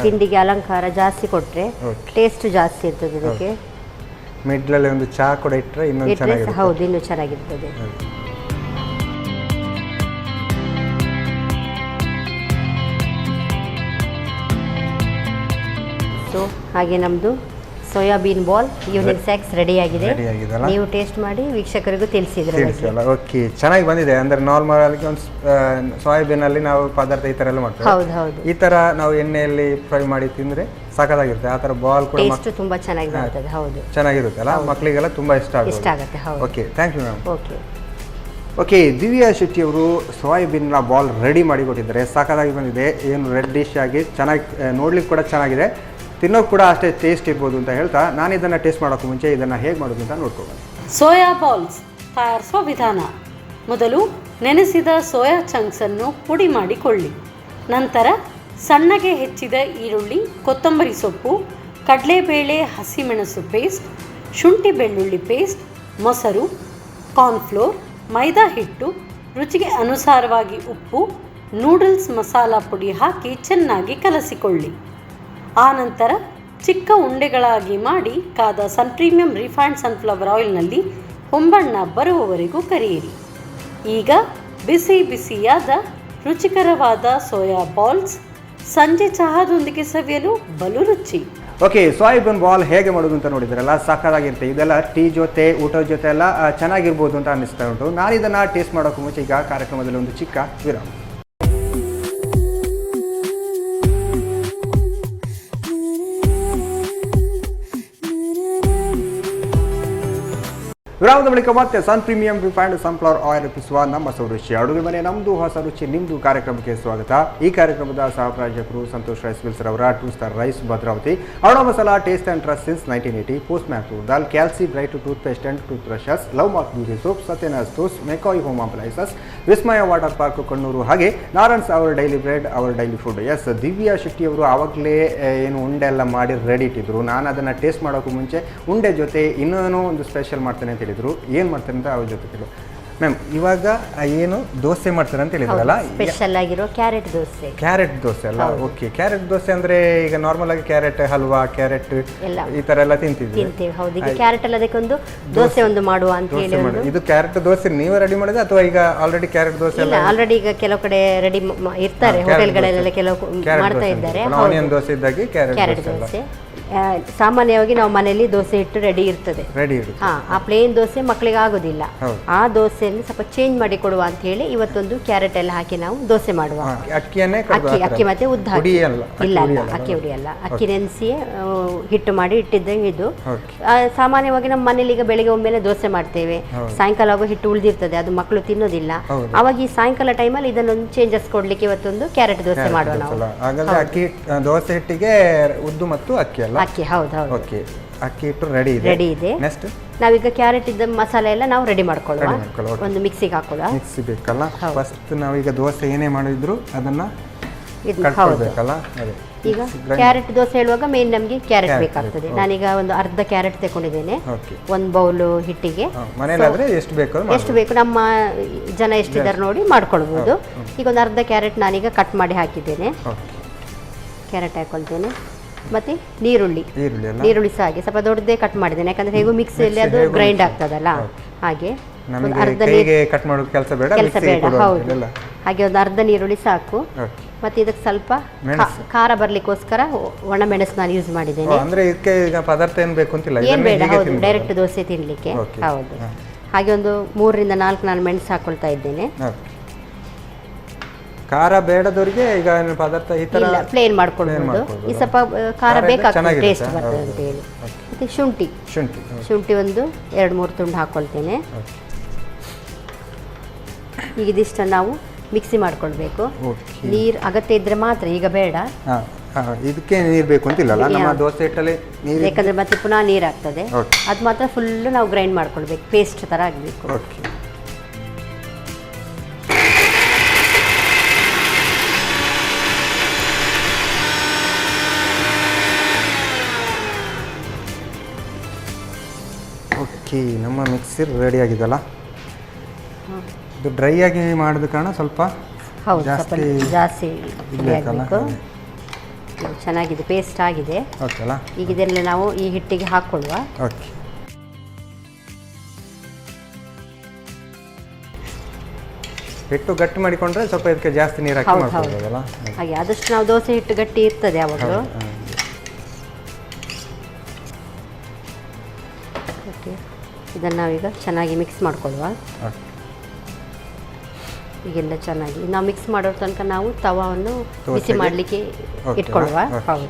ತಿಂಡಿಗೆ ಅಲಂಕಾರ ಜಾಸ್ತಿ ಕೊಟ್ರೆ ಟೇಸ್ಟ್ ಜಾಸ್ತಿ ಇರ್ತದೆ. ಇದಕ್ಕೆ ಮಿಡ್ಲಲ್ಲಿ ಒಂದು ಚಹಾ ಕೂಡ ಇಟ್ಟರೆ ಇನ್ನೊಂದು ಚೆನ್ನಾಗಿರುತ್ತೆ. ಹೌದು, ಇನ್ನೂ ಚೆನ್ನಾಗಿರ್ತದೆ. ಸೊ ಹಾಗೆ ನಮ್ಮದು soybean ball evening snacks ready ಆಗಿದೆ. ನೀವು ಟೇಸ್ಟ್ ಮಾಡಿ ವೀಕ್ಷಕರಿಗೂ ತಿಳಿಸಿದ್ರೆ. ಓಕೆ, ಚೆನ್ನಾಗಿ ಬಂದಿದೆ. ಅಂದ್ರೆ ನಾರ್ಮಲ್ ಆಗಿ ಒಂದು ಸೋಯಾಬೀನ್ ಅಲ್ಲಿ ನಾವು ಪದಾರ್ಥ ಈ ತರ ಎಲ್ಲ ಮಾಡ್ತೇವೆ. ಹೌದು, ಈ ತರ ನಾವು ಎಣ್ಣೆಯಲ್ಲಿ ಫ್ರೈ ಮಾಡಿ ತಿಂದ್ರೆ ಸಾಕಾಗಿರುತ್ತೆ. ಆ ತರ ಬಾಲ್ ಕೂಡ ಟೇಸ್ಟ್ ತುಂಬಾ ಚೆನ್ನಾಗಿ ಬರ್ತದೆ. ಹೌದು, ಚೆನ್ನಾಗಿರುತ್ತೆ ಅಲ್ಲ, ಮಕ್ಕಳಿಗೆಲ್ಲ ತುಂಬಾ ಇಷ್ಟ ಆಗುತ್ತೆ. ಹೌದು. Okay, thank you ma'am. Okay, Divya Shetty ಅವರು ಸೋಯಾಬೀನ್ನ ಬಾಲ್ ರೆಡಿ ಮಾಡಿ ಕೊಟ್ಟಿದ್ದಾರೆ. ಸಾಕಾಗಿ ಬಂದಿದೆ, ಏನು ರೆಡ್ ಡಿಶ್ ಆಗಿ ಚೆನ್ನಾಗಿ ನೋಡ್ಲಿಕ್ಕೆ ಕೂಡ ಚೆನ್ನಾಗಿದೆ, ತಿನ್ನೋಕೆ ಕೂಡ ಅಷ್ಟೇ ಟೇಸ್ಟ್ ಇರ್ಬೋದು ಅಂತ ಹೇಳ್ತಾ ನಾನು ಇದನ್ನು ಟೇಸ್ಟ್ ಮಾಡೋಕ್ಕೂ ಮುಂಚೆ ಇದನ್ನು ಹೇಗೆ ಮಾಡೋದು ಅಂತ ನೋಡ್ಕೊಬೋದು. ಸೋಯಾ ಬಾಲ್ಸ್ ತಯಾರಿಸುವ ವಿಧಾನ: ಮೊದಲು ನೆನೆಸಿದ ಸೋಯಾ ಚಂಕ್ಸನ್ನು ಪುಡಿ ಮಾಡಿಕೊಳ್ಳಿ. ನಂತರ ಸಣ್ಣಗೆ ಹೆಚ್ಚಿದ ಈರುಳ್ಳಿ, ಕೊತ್ತಂಬರಿ ಸೊಪ್ಪು, ಕಡಲೆಬೇಳೆ, ಹಸಿಮೆಣಸು ಪೇಸ್ಟ್, ಶುಂಠಿ ಬೆಳ್ಳುಳ್ಳಿ ಪೇಸ್ಟ್, ಮೊಸರು, ಕಾರ್ನ್ಫ್ಲೋರ್, ಮೈದಾ ಹಿಟ್ಟು, ರುಚಿಗೆ ಅನುಸಾರವಾಗಿ ಉಪ್ಪು, ನೂಡಲ್ಸ್ ಮಸಾಲ ಪುಡಿ ಹಾಕಿ ಚೆನ್ನಾಗಿ ಕಲಸಿಕೊಳ್ಳಿ. ಆನಂತರ ಚಿಕ್ಕ ಉಂಡೆಗಳಾಗಿ ಮಾಡಿ ಕಾದ ಪ್ರೀಮಿಯಂ ರಿಫೈನ್ಡ್ ಸನ್ಫ್ಲವರ್ ಆಯಿಲ್ನಲ್ಲಿ ಹೊಂಬಣ್ಣ ಬರುವವರೆಗೂ ಕರಿಯಿರಿ. ಈಗ ಬಿಸಿ ಬಿಸಿಯಾದ ರುಚಿಕರವಾದ ಸೋಯಾ ಬಾಲ್ಸ್ ಸಂಜೆ ಚಹಾದೊಂದಿಗೆ ಸವಿಯಲು ಬಲು ರುಚಿ. ಓಕೆ, ಸೋಯಾಬೀನ್ ಬಾಲ್ ಹೇಗೆ ಮಾಡೋದು ಅಂತ ನೋಡಿದ್ರಲ್ಲ, ಸಾಕಾಗಿರುತ್ತೆ. ಇದೆಲ್ಲ ಟೀ ಜೊತೆ ಊಟದ ಜೊತೆ ಎಲ್ಲ ಚೆನ್ನಾಗಿರ್ಬೋದು ಅಂತ ಅನ್ನಿಸ್ತಾ ಉಂಟು. ನಾನು ಇದನ್ನು ಟೇಸ್ಟ್ ಮಾಡೋಕ್ಕೂ ಮುಂಚೆ ಈಗ ಕಾರ್ಯಕ್ರಮದಲ್ಲಿ ಒಂದು ಚಿಕ್ಕ ವಿರಾಮ. ವಿರಾಮದ ಬಳಿಕ ಮತ್ತೆ ಸನ್ ಪ್ರೀಮಿಯಂ ರಿಫೈನ್ಡ್ ಸನ್ಫ್ಲವರ್ ಆಯಿಲ್ ರೂಪಿಸುವ ನಮ್ಮ ಸೌರುಚಿ ಅಡುಗೆ ಮನೆ ನಮ್ಮದು ಹೊಸ ರುಚಿ ನಿಮ್ಮದು ಕಾರ್ಯಕ್ರಮಕ್ಕೆ ಸ್ವಾಗತ. ಈ ಕಾರ್ಯಕ್ರಮದ ಸಹ ಪ್ರಾಯೋಜಕರು ಸಂತೋಷ್ ರೈಸ್ ಮಿಲ್ಸ್ ರವರ 2 Star Rice Bhadravati, Aruna masala taste and trust since 1980, Postman toor dal, Calci Bright toothpaste and toothbrushes, Love Mark beauty soap, Satyanath Stores, McCoy home appliances, Vismaya Water Park Kannur, ಹಾಗೆ Narayans our daily bread our daily food. Yes, Divya Shetty ಅವರು ಆವಾಗಲೇ ಏನು ಉಂಡೆ ಎಲ್ಲ ಮಾಡಿ ರೆಡಿ ಇಟ್ಟಿದ್ರು. ನಾನು ಅದನ್ನು ಟೇಸ್ಟ್ ಮಾಡೋಕ್ಕೂ ಮುಂಚೆ ಉಂಡೆ ಜೊತೆ ಇನ್ನೇನೋ ಒಂದು ಸ್ಪೆಷಲ್ ಮಾಡ್ತೇನೆ ಅಂತ ಹೇಳಿದರು. ಏನು ಮಾಡ್ತಾರೆ ಅಂತ ಅವ್ರ ಜೊತೆ ಕೇಳು. ಮ್ಯಾಮ್, ಇವಾಗ ಏನು ದೋಸೆ ಮಾಡ್ತಾರೆ ಅಂತ ಹೇಳಿದ್ರಲ್ಲ, ಸ್ಪೆಷಲ್ ಆಗಿರೋ ಕ್ಯಾರೆಟ್ ದೋಸೆ ಅಲ್ಲ? ಓಕೆ, ಕ್ಯಾರೆಟ್ ದೋಸೆ ಅಂದ್ರೆ ಈಗ ನಾರ್ಮಲ್ ಆಗಿ ಕ್ಯಾರೆಟ್ ಹಲ್ವಾ, ಕ್ಯಾರೆಟ್ ಈ ತರ ಎಲ್ಲ ತಿಂತೀವಿ. ಹೌದು, ಈಗ ಕ್ಯಾರೆಟ್ ಎಲ್ಲ ಅದಕ್ಕೊಂದು ದೋಸೆ ಒಂದು ಮಾಡುವ ಅಂತ ಹೇಳಿ. ಇದು ಕ್ಯಾರೆಟ್ ದೋಸೆ ನೀವು ರೆಡಿ ಮಾಡಿದ್ರೆ ಅಥವಾ ಈಗ ಆಲ್ರೆಡಿ ಕ್ಯಾರೆಟ್ ದೋಸೆ ಇಲ್ಲ? ಆಲ್ರೆಡಿ ಈಗ ಕೆಲವು ಕಡೆ ರೆಡಿ ಇರ್ತಾರೆ, ಹೋಟೆಲ್ಗಳಲ್ಲೆಲ್ಲ ಕೆಲವು ಮಾಡ್ತಾ ಇದ್ದಾರೆ. ಆನಿಯನ್ ದೋಸೆ ಇದ್ದಾಗೆ ಕ್ಯಾರೆಟ್ ದೋಸೆ. ಸಾಮಾನ್ಯವಾಗಿ ನಾವು ಮನೆಯಲ್ಲಿ ದೋಸೆ ಹಿಟ್ಟು ರೆಡಿ ಇರ್ತದೆ. ಆ ಪ್ಲೇನ್ ದೋಸೆ ಮಕ್ಕಳಿಗೆ ಆಗೋದಿಲ್ಲ. ಆ ದೋಸೆಯಲ್ಲಿ ಸ್ವಲ್ಪ ಚೇಂಜ್ ಮಾಡಿ ಕೊಡುವ ಅಂತ ಹೇಳಿ ಇವತ್ತೊಂದು ಕ್ಯಾರೆಟ್ ಎಲ್ಲ ಹಾಕಿ ನಾವು ದೋಸೆ ಮಾಡುವ. ಅಕ್ಕಿ ಮತ್ತೆ ಉದ್ದ ಹಾಕಿ, ಇಲ್ಲ ಅಕ್ಕಿ ಹುಡಿಯಲ್ಲ, ಅಕ್ಕಿ ನೆನೆಸಿ ಹಿಟ್ಟು ಮಾಡಿ ಇಟ್ಟಿದ್ದೆ. ಇದು ಸಾಮಾನ್ಯವಾಗಿ ನಮ್ಮ ಮನೇಲಿ ಈಗ ಬೆಳಿಗ್ಗೆ ಒಮ್ಮೆಲೆ ದೋಸೆ ಮಾಡ್ತೇವೆ, ಸಾಯಂಕಾಲ ಆಗೋ ಹಿಟ್ಟು ಉಳಿದಿರ್ತದೆ, ಅದು ಮಕ್ಕಳು ತಿನ್ನೋದಿಲ್ಲ. ಅವಾಗ ಈ ಸಾಯಂಕಾಲ ಟೈಮಲ್ಲಿ ಇದನ್ನೊಂದು ಚೇಂಜಸ್ ಕೊಡ್ಲಿಕ್ಕೆ ಇವತ್ತೊಂದು ಕ್ಯಾರೆಟ್ ದೋಸೆ ಮಾಡುವ ನಾವು. ಅಕ್ಕಿ ದೋಸೆ ಹಿಟ್ಟಿಗೆ ಉದ್ದು ಮತ್ತು ಅಕ್ಕಿ ಅಲ್ಲ? ಅಕ್ಕಿ, ಹೌದು. ಓಕೆ, ಅಕ್ಕಿ ಹಿಟ್ಟು ರೆಡಿ ಇದೆ. ನೆಕ್ಸ್ಟ್ ನಾವೀಗ ಕ್ಯಾರೆಟ್ ಇದ್ದ ಮಸಾಲೆ ಎಲ್ಲ ನಾವು ರೆಡಿ ಮಾಡ್ಕೊಳ್ಳುವ. ಒಂದು ಮಿಕ್ಸಿಗೆ ಹಾಕೊಳ್ಳುವ. ಮಿಕ್ಸಿ ಬೇಕಲ್ಲ? ಫಸ್ಟ್ ನಾವೀಗ ದೋಸೆ ಏನೇ ಮಾಡಿದ್ರು ಅದನ್ನ ಕಟ್ಕೊಳ್ಬೇಕಲ್ಲ? ಈಗ ಕ್ಯಾರೆಟ್ ದೋಸೆ ಹೇಳುವಾಗ ಮೇನ್ ನಮಗೆ ಕ್ಯಾರೆಟ್ ಬೇಕಾಗ್ತದೆ. ನಾನೀಗ ಒಂದು ಅರ್ಧ ಕ್ಯಾರೆಟ್ ತಗೊಂಡಿದ್ದೇನೆ. ಒಂದು ಬೌಲ್ ಹಿಟ್ಟಿಗೆ ಎಷ್ಟು ಬೇಕು ನಮ್ಮ ಜನ ಎಷ್ಟಿದ್ದಾರೆ ನೋಡಿ ಮಾಡ್ಕೊಳ್ಬಹುದು. ಈಗ ಒಂದು ಅರ್ಧ ಕ್ಯಾರೆಟ್ ನಾನೀಗ ಕಟ್ ಮಾಡಿ ಹಾಕಿದ್ದೇನೆ. ಕ್ಯಾರೆಟ್ ಹಾಕೊಳ್ತೇನೆ. ಮತ್ತೆ ನೀರುಳ್ಳಿ ಸಹ ಹಾಗೆ ಸ್ವಲ್ಪ ದೊಡ್ಡದೇ ಕಟ್ ಮಾಡಿದ್ದೇನೆ, ಯಾಕಂದ್ರೆ ಹೇಗೂ ಮಿಕ್ಸಿಯಲ್ಲಿ ಅದು ಗ್ರೈಂಡ್ ಆಗ್ತದಲ್ಲ, ಹಾಗೆ ಅರ್ಧ ಕೆಲಸ ಬೇಡ. ಹೌದು, ಹಾಗೆ ಒಂದು ಅರ್ಧ ನೀರುಳ್ಳಿ ಸಾಕು. ಮತ್ತೆ ಇದಕ್ಕೆ ಸ್ವಲ್ಪ ಖಾರ ಬರ್ಲಿಕ್ಕೋಸ್ಕರ ಒಣ ಮೆಣಸು ನಾನು ಯೂಸ್ ಮಾಡಿದ್ದೇನೆ. ಏನ್ ಬೇಡ, ಹೌದು, ಡೈರೆಕ್ಟ್ ದೋಸೆ ತಿನ್ಲಿಕ್ಕೆ. ಹೌದು, ಹಾಗೆ ಒಂದು 3 ರಿಂದ 4 ನಾನು ಮೆಣಸು ಹಾಕೊಳ್ತಾ ಇದ್ದೇನೆ. ಖಾರ ಬೇಡದವರಿಗೆ ಈಗ ಪದಾರ್ಥ ಈ ತರ ಪ್ಲೇನ್ ಮಾಡ್ಕೊಳ್ಬಹುದು. ಈ ಸ್ವಲ್ಪ ಖಾರ ಬೇಕಾಗ್ತದೆ, ಟೇಸ್ಟ್ ಬರ್ತದೆ ಅಂತ ಹೇಳಿ. ಮತ್ತೆ ಶುಂಠಿ ಒಂದು 2-3 ತುಂಡು ಹಾಕೊಳ್ತೇನೆ. ಈಗ ಇದಿಷ್ಟು ನಾವು ಮಿಕ್ಸಿ ಮಾಡ್ಕೊಳ್ಬೇಕು. ಓಕೆ. ನೀರು ಅಗತ್ಯ ಇದ್ದರೆ ಮಾತ್ರ, ಈಗ ಬೇಡ. ಇದಕ್ಕೆ ನೀರು ಬೇಕು ಅಂತಿಲ್ಲಲ್ಲ, ನಮ್ಮ ದೋಸೆ ಹಿಟ್ಟಲ್ಲಿ ನೀರು ಯಾಕಂದರೆ ಮತ್ತೆ ಪುನಃ ನೀರು ಆಗ್ತದೆ. ಓಕೆ. ಅದು ಮಾತ್ರ ಫುಲ್ಲು ನಾವು ಗ್ರೈಂಡ್ ಮಾಡ್ಕೊಳ್ಬೇಕು, ಪೇಸ್ಟ್ ಥರ ಆಗಬೇಕು. ಓಕೆ. ಓಕೆ, ನಮ್ಮ ಮಿಕ್ಸರ್ ರೆಡಿ ಆಗಿದೆಲ್ಲ. ಇದು ಡ್ರೈ ಆಗಿ ಮಾಡಿದ ಕಾರಣ ಸ್ವಲ್ಪ ಹೌದು, ಸ್ವಲ್ಪ ಜಾಸ್ತಿ ಇರಬೇಕಲ್ಲ. ಆಗಬೇಕು. ಚೆನ್ನಾಗಿದೆ, ಪೇಸ್ಟ್ ಆಗಿದೆ. ಓಕೆ ಅಲ್ಲ. ಈಗ ಇದೆಲ್ಲ ನಾವು ಈ ಹಿಟ್ಟಿಗೆ ಹಾಕ್ಕೊಳ್ಳುವ. ಓಕೆ. ಹಿಟ್ಟು ಗಟ್ಟಿ ಮಾಡಿಕೊಂಡ್ರೆ ಸ್ವಲ್ಪ ಇದಕ್ಕೆ ಜಾಸ್ತಿ ನೀರು ಹಾಕಿ ಮಾಡ್ಕೊಳ್ಬೋದಲ್ಲ. ಹಾಗೆ ಆದಷ್ಟು ನಾವು ದೋಸೆ ಹಿಟ್ಟು ಗಟ್ಟಿ ಇರ್ತದೆ ಯಾವಾಗಲೂ. ಓಕೆ, ಇದನ್ನು ನಾವೀಗ ಚೆನ್ನಾಗಿ ಮಿಕ್ಸ್ ಮಾಡ್ಕೊಳ್ಳುವ. ಈಗೆಲ್ಲ ಚೆನ್ನಾಗಿ ನಾವು ಮಿಕ್ಸ್ ಮಾಡೋ ತನಕ ನಾವು ತವಾವನ್ನು ಬಿಸಿ ಮಾಡಲಿಕ್ಕೆ ಇಟ್ಕೊಳ್ಳುವ. ಹೌದು,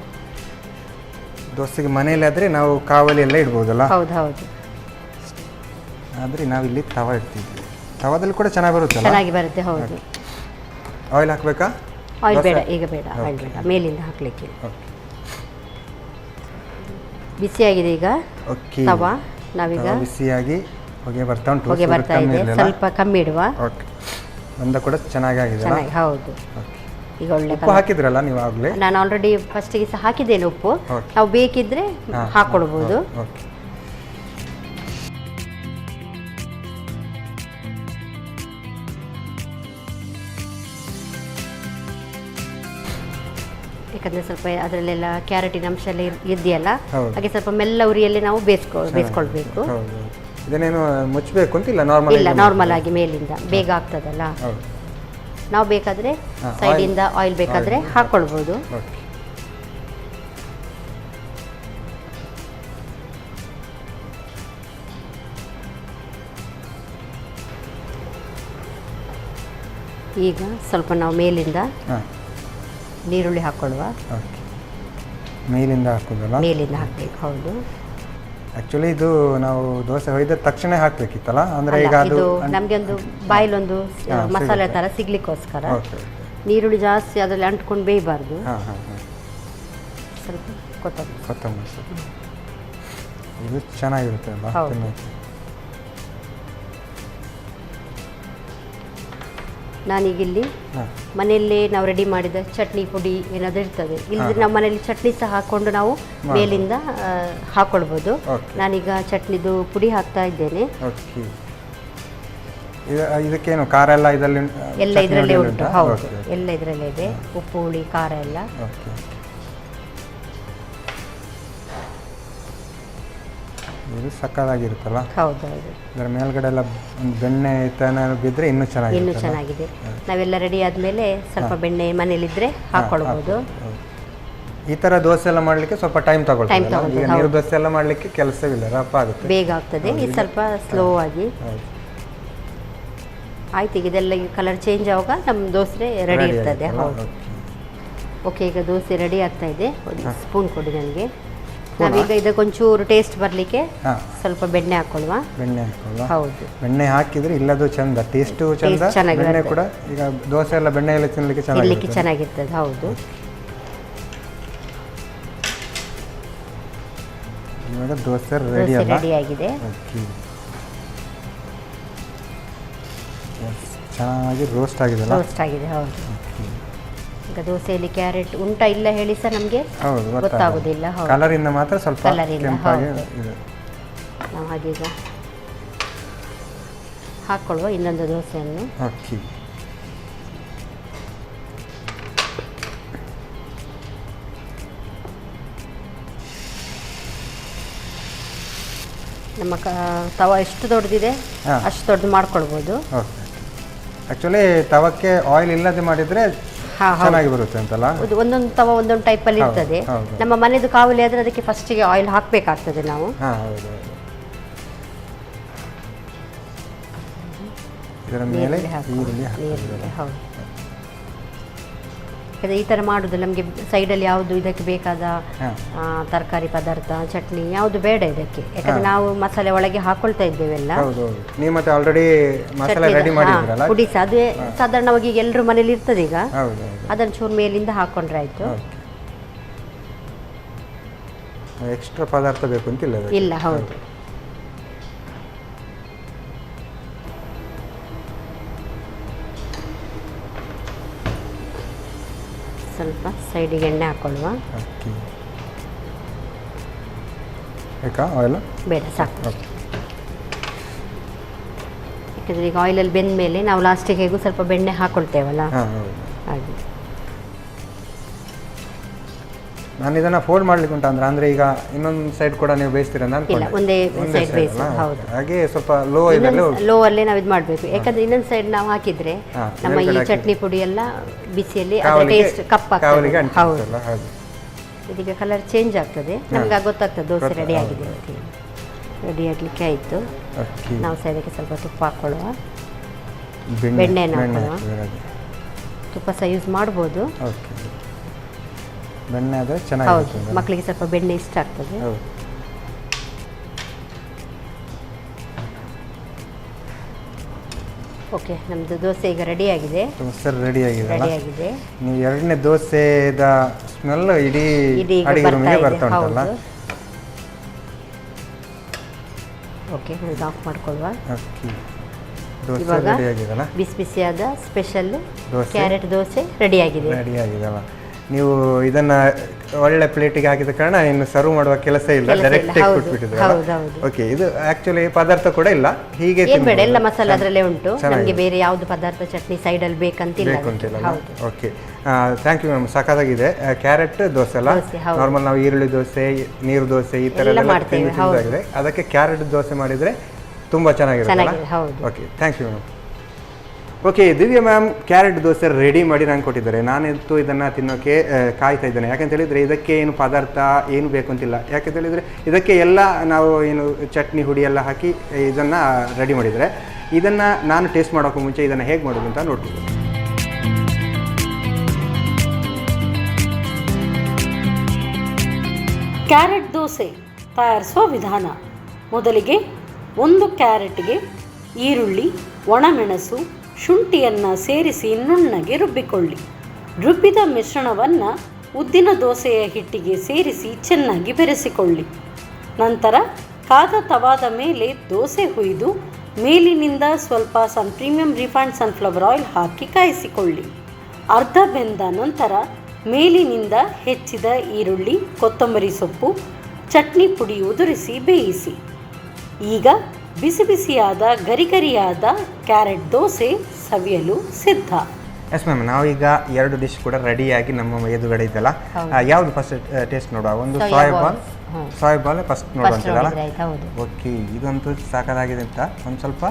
ದೋಸೆಗೆ ಮನೆಯಲ್ಲಾದರೆ ನಾವು ಕಾವಲಿ ಎಲ್ಲ ಇಡ್ಬೋದಲ್ಲ. ಹೌದು ಹೌದು. ಆದರೆ ನಾವಿಲ್ಲಿ ತವ ಇಡ್ತಿದ್ವಿ. ತವಾದಲ್ಲಿ ಕೂಡ ಚೆನ್ನಾಗಿ ಬರುತ್ತಲ್ಲ. ಚೆನ್ನಾಗಿ ಬರುತ್ತೆ. ಹೌದು. ಆಯಿಲ್ ಹಾಕಬೇಕಾ? ಆಯಿಲ್ ಬೇಡ, ಈಗ ಬೇಡ, ಆಯಿಲ್ ಬೇಡ, ಮೇಲಿಂದ ಹಾಕಲಿಕ್ಕೆ. ಬಿಸಿಯಾಗಿದೆ ಈಗ ತವ. ನಾವೀಗ ಬಿಸಿಯಾಗಿ ಹೊಗೆ ಬರ್ತಾ ಉಂಟು. ಹೊಗೆ ಬರ್ತಾ ಇದೆ, ಸ್ವಲ್ಪ ಕಮ್ಮಿ ಇಡುವ. ಓಕೆ. ಒಂದ ಕೂಡ ಚೆನ್ನಾಗಿದೆ. ಚೆನ್ನಾಗಿ, ಹೌದು. ಈಗ ಒಳ್ಳೆ ಉಪ್ಪು ಹಾಕಿದ್ರಲ್ಲ ನೀವು ಆಗಲೇ? ನಾನು ಆಲ್ರೆಡಿ ಫಸ್ಟಿಗೆ ಸಹ ಹಾಕಿದ್ದೇನೆ ಉಪ್ಪು. ನಾವು ಬೇಕಿದ್ರೆ ಹಾಕ್ಕೊಳ್ಬೋದು. ಓಕೆ. ಯಾಕಂದರೆ ಸ್ವಲ್ಪ ಅದರಲ್ಲೆಲ್ಲ ಕ್ಯಾರೆಟಿನ ಅಂಶ ಎಲ್ಲ ಇದೆಯಲ್ಲ, ಹಾಗೆ ಸ್ವಲ್ಪ ಮೆಲ್ಲ ಉರಿಯಲ್ಲಿ ನಾವು ಬೇಯಿಸ್ಕೊಳ್ಬೇಕು. ಇದನ್ನೇನು ಮುಚ್ಚಬೇಕು ಅಂತಿಲ್ಲ, ನಾರ್ಮಲ್ ಆಗಿ ಮೇಲಿಂದ ಬೇಗ ಆಗ್ತದಲ್ಲ. ನಾವು ಬೇಕಾದರೆ ಸೈಡಿಂದ ಆಯಿಲ್ ಬೇಕಾದರೆ ಹಾಕ್ಕೊಳ್ಬೋದು. ಈಗ ಸ್ವಲ್ಪ ನಾವು ಮೇಲಿಂದ ನೀರುಳ್ಳಿ ಹಾಕ್ಕೊಳ್ಳುವ. ಮೇಲಿಂದ ಹಾಕೋದಲ್ಲ? ಮೇಲಿಂದ ಹಾಕಬೇಕು. ಹೌದು. ಆ್ಯಕ್ಚುಲಿ ಇದು ನಾವು ದೋಸೆ ಹೊಯ್ದ ತಕ್ಷಣ ಹಾಕಬೇಕಿತ್ತಲ್ಲ, ಅಂದರೆ ಈಗ ಅದು ನಮಗೆ ಒಂದು ಬಾಯಿಲೊಂದು ಮಸಾಲೆ ಥರ ಸಿಗ್ಲಿಕ್ಕೋಸ್ಕರ ನೀರುಳ್ಳಿ ಜಾಸ್ತಿ ಅದರಲ್ಲಿ ಅಂಟ್ಕೊಂಡು ಬೇಯಬಾರ್ದು. ಸ್ವಲ್ಪ ಕೊತ್ತಂಬರಿ ಇದು ಚೆನ್ನಾಗಿರುತ್ತೆ ಅಲ್ಲ. ನಾನೀಗ ಇಲ್ಲಿ ಮನೆಯಲ್ಲೇ ನಾವು ರೆಡಿ ಮಾಡಿದ ಚಟ್ನಿ ಪುಡಿ ಏನಾದರೂ ಇರ್ತದೆ, ಇಲ್ಲದ್ರೆ ನಮ್ಮ ಮನೆಯಲ್ಲಿ ಚಟ್ನಿ ಸಹ ಹಾಕ್ಕೊಂಡು ನಾವು ಮೇಲಿಂದ ಹಾಕ್ಕೊಳ್ಬೋದು. ನಾನೀಗ ಚಟ್ನಿದು ಪುಡಿ ಹಾಕ್ತಾ ಇದ್ದೇನೆ. ಇದಕ್ಕೇನು ಖಾರ ಎಲ್ಲ ಇದರಲ್ಲಿ? ಎಲ್ಲ ಇದರಲ್ಲೇ ಉಂಟು. ಹೌದು, ಎಲ್ಲ ಇದರಲ್ಲೇ ಇದೆ, ಉಪ್ಪು ಹುಳಿ ಖಾರ ಎಲ್ಲ. ಇದು ಸಕ್ಕತ್ತಾಗಿರುತ್ತಲ್ಲ. ಹೌದೌದು. ಇದರ ಮೇಲ್ಗಡೆ ಎಲ್ಲ ಒಂದು ಬೆಣ್ಣೆ ಬಿದ್ದರೆ ಇನ್ನೂ ಚೆನ್ನಾಗಿದೆ. ನಾವೆಲ್ಲ ರೆಡಿ ಆದಮೇಲೆ ಸ್ವಲ್ಪ ಬೆಣ್ಣೆ ಮನೇಲಿದ್ದರೆ ಹಾಕ್ಕೊಳ್ಬೋದು. ಈ ಥರ ದೋಸೆ ಎಲ್ಲ ಮಾಡಲಿಕ್ಕೆ ಸ್ವಲ್ಪ ಟೈಮ್ ತಗೊಳ್ತೀವಿ. ನೀರು ದೋಸೆ ಎಲ್ಲ ಮಾಡಲಿಕ್ಕೆ ಕೆಲಸವಿಲ್ಲ, ರಪ್ಪ ಆಗುತ್ತೆ, ಬೇಗ ಆಗ್ತದೆ. ಇದು ಸ್ವಲ್ಪ ಸ್ಲೋ ಆಗಿ ಆಯ್ತು. ಈಗ ಇದೆಲ್ಲ ಕಲರ್ ಚೇಂಜ್ ಆಗುವಾಗ ನಮ್ಮ ದೋಸೆ ರೆಡಿ ಇರ್ತದೆ. ಹೌದು. ಓಕೆ, ಈಗ ದೋಸೆ ರೆಡಿ ಆಗ್ತಾ ಇದೆ. ಒಂದು ಸ್ಪೂನ್ ಕೊಡಿ ನನಗೆ. ನಾವೀಗ ಇದಕ್ಕೊಂಚೂರು ಟೇಸ್ಟ್ ಬರಲಿಕ್ಕೆ ಸ್ವಲ್ಪ ಬೆಣ್ಣೆ ಹಾಕೊಳ್ಳುವ. ಹೌದು, ಬೆಣ್ಣೆ ಹಾಕಿದ್ರೆ ಇಲ್ಲದು ಚಂದ, ಟೇಸ್ಟು ಚಂದ, ಬೆಣ್ಣೆ ಕೂಡ ಈಗ ದೋಸೆ ಎಲ್ಲ ಬೆಣ್ಣೆ ಎಲ್ಲ ತಿನ್ನಲಿಕ್ಕೆ ಚೆನ್ನಾಗಿರ್ತದೆ. ಹೌದು. ಇವಾಗ ದೋಸೆ ರೆಡಿ ಆಗಿದೆ. ಚೆನ್ನಾಗಿ ರೋಸ್ಟ್ ಆಗಿದೆ. ಹೌದು. ಈಗ ದೋಸೆಯಲ್ಲಿ ಕ್ಯಾರೆಟ್ ಉಂಟಾ ಇಲ್ಲ ಹೇಳಿ ಸಹ ನಮಗೆ ಗೊತ್ತಾಗೋದಿಲ್ಲ. ಕಲರಿಂದ ಮಾತ್ರ ಸ್ವಲ್ಪ ನಾವು ಹಾಗೀಗ ಹಾಕ್ಕೊಳ್ಳುವ ಇನ್ನೊಂದು ದೋಸೆಯನ್ನು. ನಮ್ಮ ತವ ಎಷ್ಟು ದೊಡ್ಡದಿದೆ ಅಷ್ಟು ದೊಡ್ಡದು ಮಾಡ್ಕೊಳ್ಬೋದು. ಆ್ಯಕ್ಚುಲಿ ತವಕ್ಕೆ ಆಯಿಲ್ ಇಲ್ಲದೆ ಮಾಡಿದರೆ ಚೆನ್ನಾಗಿ ಬರುತ್ತೆ ಅಂತಲ್ಲ. ಒಂದೊಂದು ತವ ಒಂದೊಂದು ಟೈಪಲ್ಲಿ ಇರ್ತದೆ. ನಮ್ಮ ಮನೆದು ಕಾವಲಿ ಆದರೆ ಅದಕ್ಕೆ ಫಸ್ಟಿಗೆ ಆಯಿಲ್ ಹಾಕಬೇಕಾಗ್ತದೆ ನಾವು. ಇದರ ಮೇಲೆ ಹೌದು. ಯಾಕಂದರೆ ಈ ಥರ ಮಾಡೋದು ನಮಗೆ ಸೈಡಲ್ಲಿ ಯಾವುದು ಇದಕ್ಕೆ ಬೇಕಾದ ತರಕಾರಿ ಪದಾರ್ಥ ಚಟ್ನಿ ಯಾವುದು ಬೇಡ ಇದಕ್ಕೆ, ಯಾಕಂದರೆ ನಾವು ಮಸಾಲೆ ಒಳಗೆ ಹಾಕೊಳ್ತಾ ಇದ್ದೇವೆಲ್ಲ. ನೀವು ಮತ್ತೆ ಆಲ್ರೆಡಿ ಮಸಾಲೆ ರೆಡಿ ಮಾಡಿದ್ರಲ್ಲ ಪುಡಿ ಸಹ ಅದೇ ಸಾಧಾರಣವಾಗಿ ಈಗ ಎಲ್ಲರೂ ಮನೇಲಿ ಇರ್ತದೆ ಈಗ, ಅದನ್ನು ಚೂರು ಮೇಲಿಂದ ಹಾಕೊಂಡ್ರೆ ಆಯಿತು. ಎಕ್ಸ್ಟ್ರಾ ಪದಾರ್ಥ ಬೇಕು ಅಂತಿಲ್ಲ ಇಲ್ಲ. ಹೌದು. ಸ್ವಲ್ಪ ಸೈಡಿಗೆ ಎಣ್ಣೆ ಹಾಕೊಳ್ಳುವ. ಆಯಿಲ್ ಬೇಡ, ಸಾಕು. ಯಾಕಂದರೆ ಈಗ ಆಯಿಲಲ್ಲಿ ಬೆಂದ ಮೇಲೆ ನಾವು ಲಾಸ್ಟಿಗೆ ಹೇಗೂ ಸ್ವಲ್ಪ ಬೆಣ್ಣೆ ಹಾಕೊಳ್ತೇವಲ್ಲ, ಹಾಗೆ. ನಾನು ಇದನ್ನು ಫೋಲ್ಡ್ ಮಾಡ್ಲಿಕ್ಕೆ ಉಂಟು ಅಂದರೆ ಈಗ ಇನ್ನೊಂದು ಸೈಡ್ ಕೂಡ ನೀವು ಬೇಯಿಸ್ತೀರ ಅಂತ ಇಲ್ಲ, ಒಂದೇ ಸೈಡ್ ಬೇಯಿಸಿ. ಹೌದು, ಹಾಗೆ ಸ್ವಲ್ಪ ಲೋ ಅಲ್ಲೇ ನಾವು ಇದು ಮಾಡಬೇಕು. ಯಾಕಂದರೆ ಇನ್ನೊಂದು ಸೈಡ್ ನಾವು ಹಾಕಿದರೆ ನಮ್ಮ ಈ ಚಟ್ನಿ ಪುಡಿ ಎಲ್ಲ ಬಿಸಿಯಲ್ಲಿ ಅದರ ಟೇಸ್ಟ್ ಕಪ್ಪಾಗ್ತದೆ. ಹೌದು, ಇದೀಗ ಕಲರ್ ಚೇಂಜ್ ಆಗ್ತದೆ, ನಮ್ಗೆ ಗೊತ್ತಾಗ್ತದೆ ದೋಸೆ ರೆಡಿ ಆಗಿದೆ ಅಂತ. ರೆಡಿ ಆಗಲಿಕ್ಕೆ ಆಯಿತು. ನಾವು ಸಹ ಇದಕ್ಕೆ ಸ್ವಲ್ಪ ತುಪ್ಪ ಹಾಕ್ಕೊಳ್ಳುವ, ಬೆಣ್ಣೆಯನ್ನು ಹಾಕೊಳ್ಳುವ. ತುಪ್ಪ ಸಹ ಯೂಸ್ ಮಾಡ್ಬೋದು. ಬೆಣ್ಣೆ ಆದರೆ ಹೌದು, ಚೆನ್ನಾಗಿ ಮಕ್ಕಳಿಗೆ ಸ್ವಲ್ಪ ಬೆಣ್ಣೆ ಇಷ್ಟ ಆಗ್ತದೆ. ಓಕೆ, ನಮ್ಮದು ದೋಸೆ ಈಗ ರೆಡಿ ಆಗಿದೆ. ಸರ್ ರೆಡಿ ಆಗಿದೆ. ನೀವು ಎರಡನೇ ದೋಸೆದ ಸ್ಮೆಲ್ ಇಡೀ ಅಡಿಗೆ ರೂಮಿಗೆ ಬರ್ತಾ ಉಂಟಲ್ಲ. ಓಕೆ, ಇದು ಆಫ್ ಮಾಡ್ಕೊಳ್ಳುವ. ಇವಾಗ ಬಿಸಿ ಬಿಸಿಯಾದ ಸ್ಪೆಷಲ್ ಕ್ಯಾರೆಟ್ ದೋಸೆ ರೆಡಿ ಆಗಿದೆಲ್ಲ. ನೀವು ಇದನ್ನ ಒಳ್ಳೆ ಪ್ಲೇಟಿಗೆ ಹಾಕಿದ ಕಾರಣ ಇನ್ನು ಸರ್ವ್ ಮಾಡುವ ಕೆಲಸ ಇಲ್ಲ, ಡೈರೆಕ್ಟ್ ಕೊಟ್ಬಿಟ್ಟಿದ್ದೀರಾ. ಓಕೆ, ಇದು ಆಕ್ಚುಲಿ ಪದಾರ್ಥ ಕೂಡ ಇಲ್ಲ, ಹೀಗೆ ಬೇಡ, ಎಲ್ಲ ಮಸಾಲೆ ಅದರಲ್ಲೇ ಉಂಟು. ನಮಗೆ ಬೇರೆ ಯಾವುದು ಪದಾರ್ಥ ಚಟ್ನಿ ಸೈಡಲ್ಲಿ ಬೇಕಂತಿಲ್ಲ. Okay, thank you ma'am. ಸಖತ್ತಾಗಿದೆ. ಕ್ಯಾರೆಟ್ ದೋಸೆ ಅಲ್ಲ, ನಾರ್ಮಲ್ ನಾವು ಈರುಳ್ಳಿ ದೋಸೆ, ನೀರು ದೋಸೆ ಈ ಥರ ಎಲ್ಲ ಮಾಡ್ತೇವೆ. ಅದಕ್ಕೆ ಕ್ಯಾರೆಟ್ ದೋಸೆ ಮಾಡಿದರೆ ತುಂಬ ಚೆನ್ನಾಗಿರುತ್ತೆ. Okay, thank you ma'am. Okay, Divya ma'am carrot dosa ready ಮಾಡಿ ನಂಗೆ ಕೊಟ್ಟಿದ್ದಾರೆ. ನಾನಂತೂ ಇದನ್ನು ತಿನ್ನೋಕ್ಕೆ ಕಾಯ್ತಾ ಇದ್ದೇನೆ. ಯಾಕಂತ ಹೇಳಿದರೆ ಇದಕ್ಕೆ ಏನು ಪದಾರ್ಥ ಏನು ಬೇಕು ಅಂತಿಲ್ಲ. ಯಾಕಂತ ಹೇಳಿದರೆ ಇದಕ್ಕೆ ಎಲ್ಲ ನಾವು ಏನು ಚಟ್ನಿ ಹುಡಿ ಎಲ್ಲ ಹಾಕಿ ಇದನ್ನು ರೆಡಿ ಮಾಡಿದರೆ, ಇದನ್ನು ನಾನು ಟೇಸ್ಟ್ ಮಾಡೋಕ್ಕೂ ಮುಂಚೆ ಇದನ್ನು ಹೇಗೆ ಮಾಡೋದು ಅಂತ ನೋಡ್ತೀನಿ. ಕ್ಯಾರೆಟ್ ದೋಸೆ ತಯಾರಿಸುವ ವಿಧಾನ. ಮೊದಲಿಗೆ ಒಂದು ಕ್ಯಾರೆಟ್ಗೆ ಈರುಳ್ಳಿ, ಒಣಮೆಣಸು, ಶುಂಠಿಯನ್ನು ಸೇರಿಸಿ ನುಣ್ಣಗೆ ರುಬ್ಬಿಕೊಳ್ಳಿ. ರುಬ್ಬಿದ ಮಿಶ್ರಣವನ್ನು ಉದ್ದಿನ ದೋಸೆಯ ಹಿಟ್ಟಿಗೆ ಸೇರಿಸಿ ಚೆನ್ನಾಗಿ ಬೆರೆಸಿಕೊಳ್ಳಿ. ನಂತರ ಕಾದ ತವಾದ ಮೇಲೆ ದೋಸೆ ಹುಯ್ದು ಮೇಲಿನಿಂದ ಸ್ವಲ್ಪ ಪ್ರೀಮಿಯಂ ರಿಫೈನ್ಡ್ ಸನ್ಫ್ಲವರ್ ಆಯಿಲ್ ಹಾಕಿ ಕಾಯಿಸಿಕೊಳ್ಳಿ. ಅರ್ಧ ಬೆಂದ ನಂತರ ಮೇಲಿನಿಂದ ಹೆಚ್ಚಿದ ಈರುಳ್ಳಿ, ಕೊತ್ತಂಬರಿ ಸೊಪ್ಪು, ಚಟ್ನಿ ಪುಡಿ ಉದುರಿಸಿ ಬೇಯಿಸಿ. ಈಗ ಬಿಸಿ ಬಿಸಿಯಾದ ಗರಿಗರಿಯಾದ ಕ್ಯಾರೆಟ್ ದೋಸೆ ಸವಿಯಲು ಸಿದ್ಧ. ಎಸ್ ಮ್ಯಾಮ್, ನಾವೀಗ ಎರಡು ಡಿಶ್ ಕೂಡ ರೆಡಿಯಾಗಿ ನಮ್ಮ ಎದುರುಗಡೆ ಇದೆಯಲ್ಲ, ಯಾವುದು ಫಸ್ಟ್ ಟೇಸ್ಟ್ ನೋಡುವ? ಒಂದು ಸೋಯಾ ಬಾಲ್ ಫಸ್ಟ್ ನೋಡುವಂತಿಲ್ಲ. ಓಕೆ, ಇದಂತೂ ಸಾಕಾಗಿದೆ ಅಂತ ಒಂದು ಸ್ವಲ್ಪ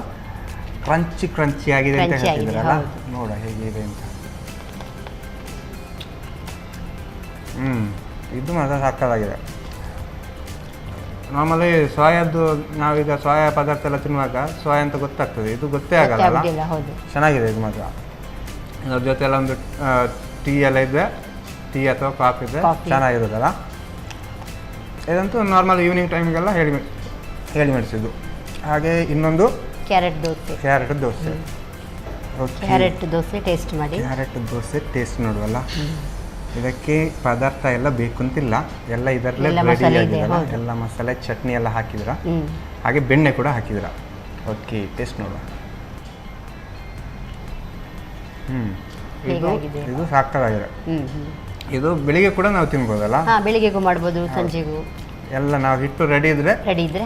ಕ್ರಂಚಿ ಆಗಿದೆ ಅಂತ ಹೇಳ್ತಿದ್ದೀರಲ್ಲ, ನೋಡ ಹೇಗಿದೆ ಅಂತ. ಇದು ಮಾತ್ರ ಸಾಕಾಗಿದೆ. ನಾರ್ಮಲಿ ಸೋಯಾದ್ದು ನಾವೀಗ ಸೋಯಾ ಪದಾರ್ಥ ಎಲ್ಲ ತಿನ್ನುವಾಗ ಸೋಯಾ ಅಂತ ಗೊತ್ತಾಗ್ತದೆ, ಇದು ಗೊತ್ತೇ ಆಗಲ್ಲ. ಚೆನ್ನಾಗಿದೆ ಇದು ಮಾತ್ರ. ಅದ್ರ ಜೊತೆ ಎಲ್ಲ ಒಂದು ಟೀ ಎಲ್ಲ ಇದ್ದರೆ, ಟೀ ಅಥವಾ ಕಾಫಿ ಇದ್ದರೆ ಚೆನ್ನಾಗಿರೋದಲ್ಲ. ಇದಂತೂ ನಾರ್ಮಲ್ ಈವ್ನಿಂಗ್ ಟೈಮಿಗೆಲ್ಲ ಹೇಳಿ ಮಾಡಿಸಿದ್ದು. ಹಾಗೆ ಇನ್ನೊಂದು carrot dosa. Carrot dosa taste ಮಾಡಿ. ಕ್ಯಾರೆಟ್ ದೋಸೆ ಟೇಸ್ಟ್ ನೋಡುವಲ್ಲ. ಇದಕ್ಕೆ ಪದಾರ್ಥ ಎಲ್ಲ ಬೇಕು ಅಂತಿಲ್ಲ, ಎಲ್ಲ ಇದರಲ್ಲೇ ರೆಡಿ ಆಗಿದೆಯಲ್ಲ. ಎಲ್ಲ ಮಸಾಲೆ ಚಟ್ನಿ ಎಲ್ಲ ಹಾಕಿದಿರ, ಹಾಗೆ ಬೆಣ್ಣೆ ಕೂಡ ಹಾಕಿದಿರ. ಓಕೆ, ಟೇಸ್ಟ್ ನೋಡುವ. ಇದು ಸಾಕಾಗಿದೆ. ಇದು ಬೆಳಿಗ್ಗೆ ಕೂಡ ನಾವು ತಿನ್ಬೋದಲ್ಲ? ಬೆಳಿಗ್ಗೆಗೂ ಮಾಡ್ಬೋದು, ಸಂಜೆಗೂ ಎಲ್ಲ. ನಾವು ಹಿಟ್ಟು ರೆಡಿ ಇದ್ರೆ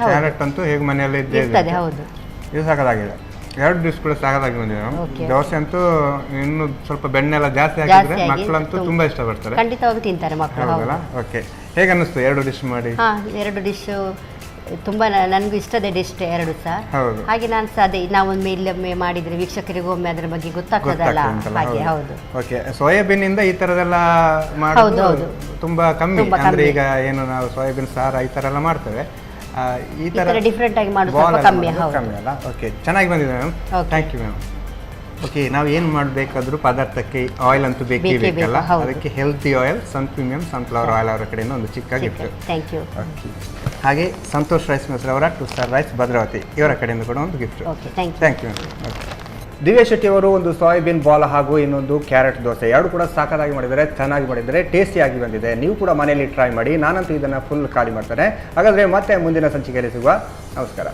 ಕ್ಯಾರೆಟ್ ಅಂತೂ ಹೇಗೆ ಮನೆಯಲ್ಲೇ ಇದ್ದೇ. ಇದು ಸಾಕಾಗಿದೆ. ಎರಡು ಡಿಶ್ ಕೂಡ ಸಾಕಾಗಿ ಬಂದಿದೆ. ದೋಸೆ ಅಂತೂ ಇನ್ನು ಸ್ವಲ್ಪ ಬೆಣ್ಣೆ ಎಲ್ಲ ಜಾಸ್ತಿ ಹಾಕಿದ್ರೆ ಮಕ್ಕಳಂತೂ ತುಂಬಾ ಇಷ್ಟಪಡ್ತಾರೆ, ಖಂಡಿತವಾಗಿ ತಿಂತಾರೆ ಮಕ್ಕಳು. ಓಕೆ, ಹೇಗೆ ಅನ್ನಿಸ್ತು ಎರಡು ಡಿಶ್ ಮಾಡಿ? ಎರಡು ಡಿಶ್ ತುಂಬಾ ನನಗೂ ಇಷ್ಟದ ಡಿಶ್ ಎರಡು ಸಹ. ಹಾಗೆ ನಾನು ಸಹ ಅದೇ ನಾವೊಂದು ಮೇಲೊಮ್ಮೆ ಮಾಡಿದ್ರೆ ವೀಕ್ಷಕರಿಗೂ ಒಮ್ಮೆ ಅದ್ರ ಬಗ್ಗೆ ಗೊತ್ತಾಗ್ತದಲ್ಲ, ಹಾಗೆ. ಹೌದು. ಓಕೆ, ಸೋಯಾಬೀನ್ ಇಂದ ಈ ತರದೆಲ್ಲ ಮಾಡೋದು ತುಂಬಾ ಕಮ್ಮಿ. ಅಂದ್ರೆ ಈಗ ಏನು ನಾವು ಸೋಯಾಬೀನ್ ಸಾರ ಈ ತರ ಎಲ್ಲ ಮಾಡ್ತೇವೆ, ಈ ತರ ಡಿಫ್ರೆಂಟ್ ಆಗಿ ಮಾಡೋದು ಸ್ವಲ್ಪ ಕಮ್ಮಿ ಅಲ್ಲ. ಓಕೆ, ಚೆನ್ನಾಗಿ ಬಂದಿದೆ ma'am. Thank you ma'am. Okay, ನಾವು ಏನು ಮಾಡಬೇಕಾದ್ರೂ ಪದಾರ್ಥಕ್ಕೆ ಆಯಿಲ್ ಅಂತೂ ಬೇಕೇ ಬೇಕಲ್ಲ, ಅದಕ್ಕೆ healthy oil sun premium sunflower oil ಅವರ ಕಡೆಯಿಂದ ಒಂದು ಚಿಕ್ಕ ಗಿಫ್ಟ್. Thank you. ಓಕೆ, ಹಾಗೆ ಸಂತೋಷ್ ರೈಸ್ ಮಿಲ್ಸ್ ಅವರ 2 ಸ್ಟಾರ್ ರೈಸ್ ಭದ್ರಾವತಿ ಇವರ ಕಡೆಯಿಂದ ಕೂಡ ಒಂದು gift. Okay, thank you. Thank you. Okay, Divya Shetty ಅವರು ಒಂದು ಸೋಯಾಬೀನ್ ಬಾಲ್ ಹಾಗೂ ಇನ್ನೊಂದು ಕ್ಯಾರೆಟ್ ದೋಸೆ ಎರಡು ಕೂಡ ಸಾಕಾಗಿ ಮಾಡಿದ್ದಾರೆ, ಚೆನ್ನಾಗಿ ಮಾಡಿದ್ದಾರೆ, ಟೇಸ್ಟಿಯಾಗಿ ಬಂದಿದೆ. ನೀವು ಕೂಡ ಮನೆಯಲ್ಲಿ ಟ್ರೈ ಮಾಡಿ. ನಾನಂತೂ ಇದನ್ನು ಫುಲ್ ಖಾಲಿ ಮಾಡ್ತೇನೆ. ಹಾಗಾದರೆ ಮತ್ತೆ ಮುಂದಿನ ಸಂಚಿಕೆಯಲ್ಲಿ ಸಿಗುವ. ನಮಸ್ಕಾರ.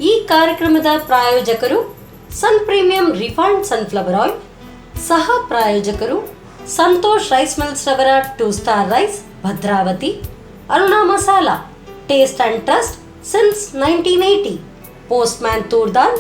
ಈ ಕಾರ್ಯಕ್ರಮದ ಪ್ರಾಯೋಜಕರು Sun Premium refined sunflower oil, ಸಹ ಪ್ರಾಯೋಜಕರು ಸಂತೋಷ್ ರೈಸ್ ಮಿಲ್ಸ್ ರವರ 2 Star Rice Bhadravati, Aruna masala taste and trust since 1980, Postman toor dal,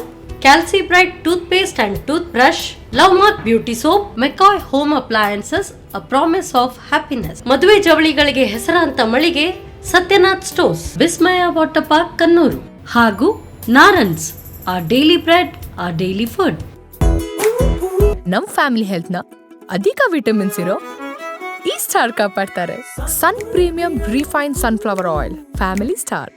Calci Bright toothpaste and toothbrush, Love Mark beauty soap, McCoy home appliances, a promise of happiness, ಮದುವೆ ಜವಳಿಗಳಿಗೆ ಹೆಸರಾಂತ ಮಳಿಗೆ Satyanath Stores, Vismaya Water Park Kannur, ಹಾಗೂ Narans, our daily bread, our daily food. ನಮ್ ಫ್ಯಾಮಿಲಿ ಹೆಲ್ತ್ ನ ಅಧಿಕ ವಿಟಮಿನ್ಸ್ ಇರೋ ಈ ಸ್ಟಾರ್ ಕಾಪಾಡ್ತಾರೆ. Sun Premium refine sunflower oil, family star.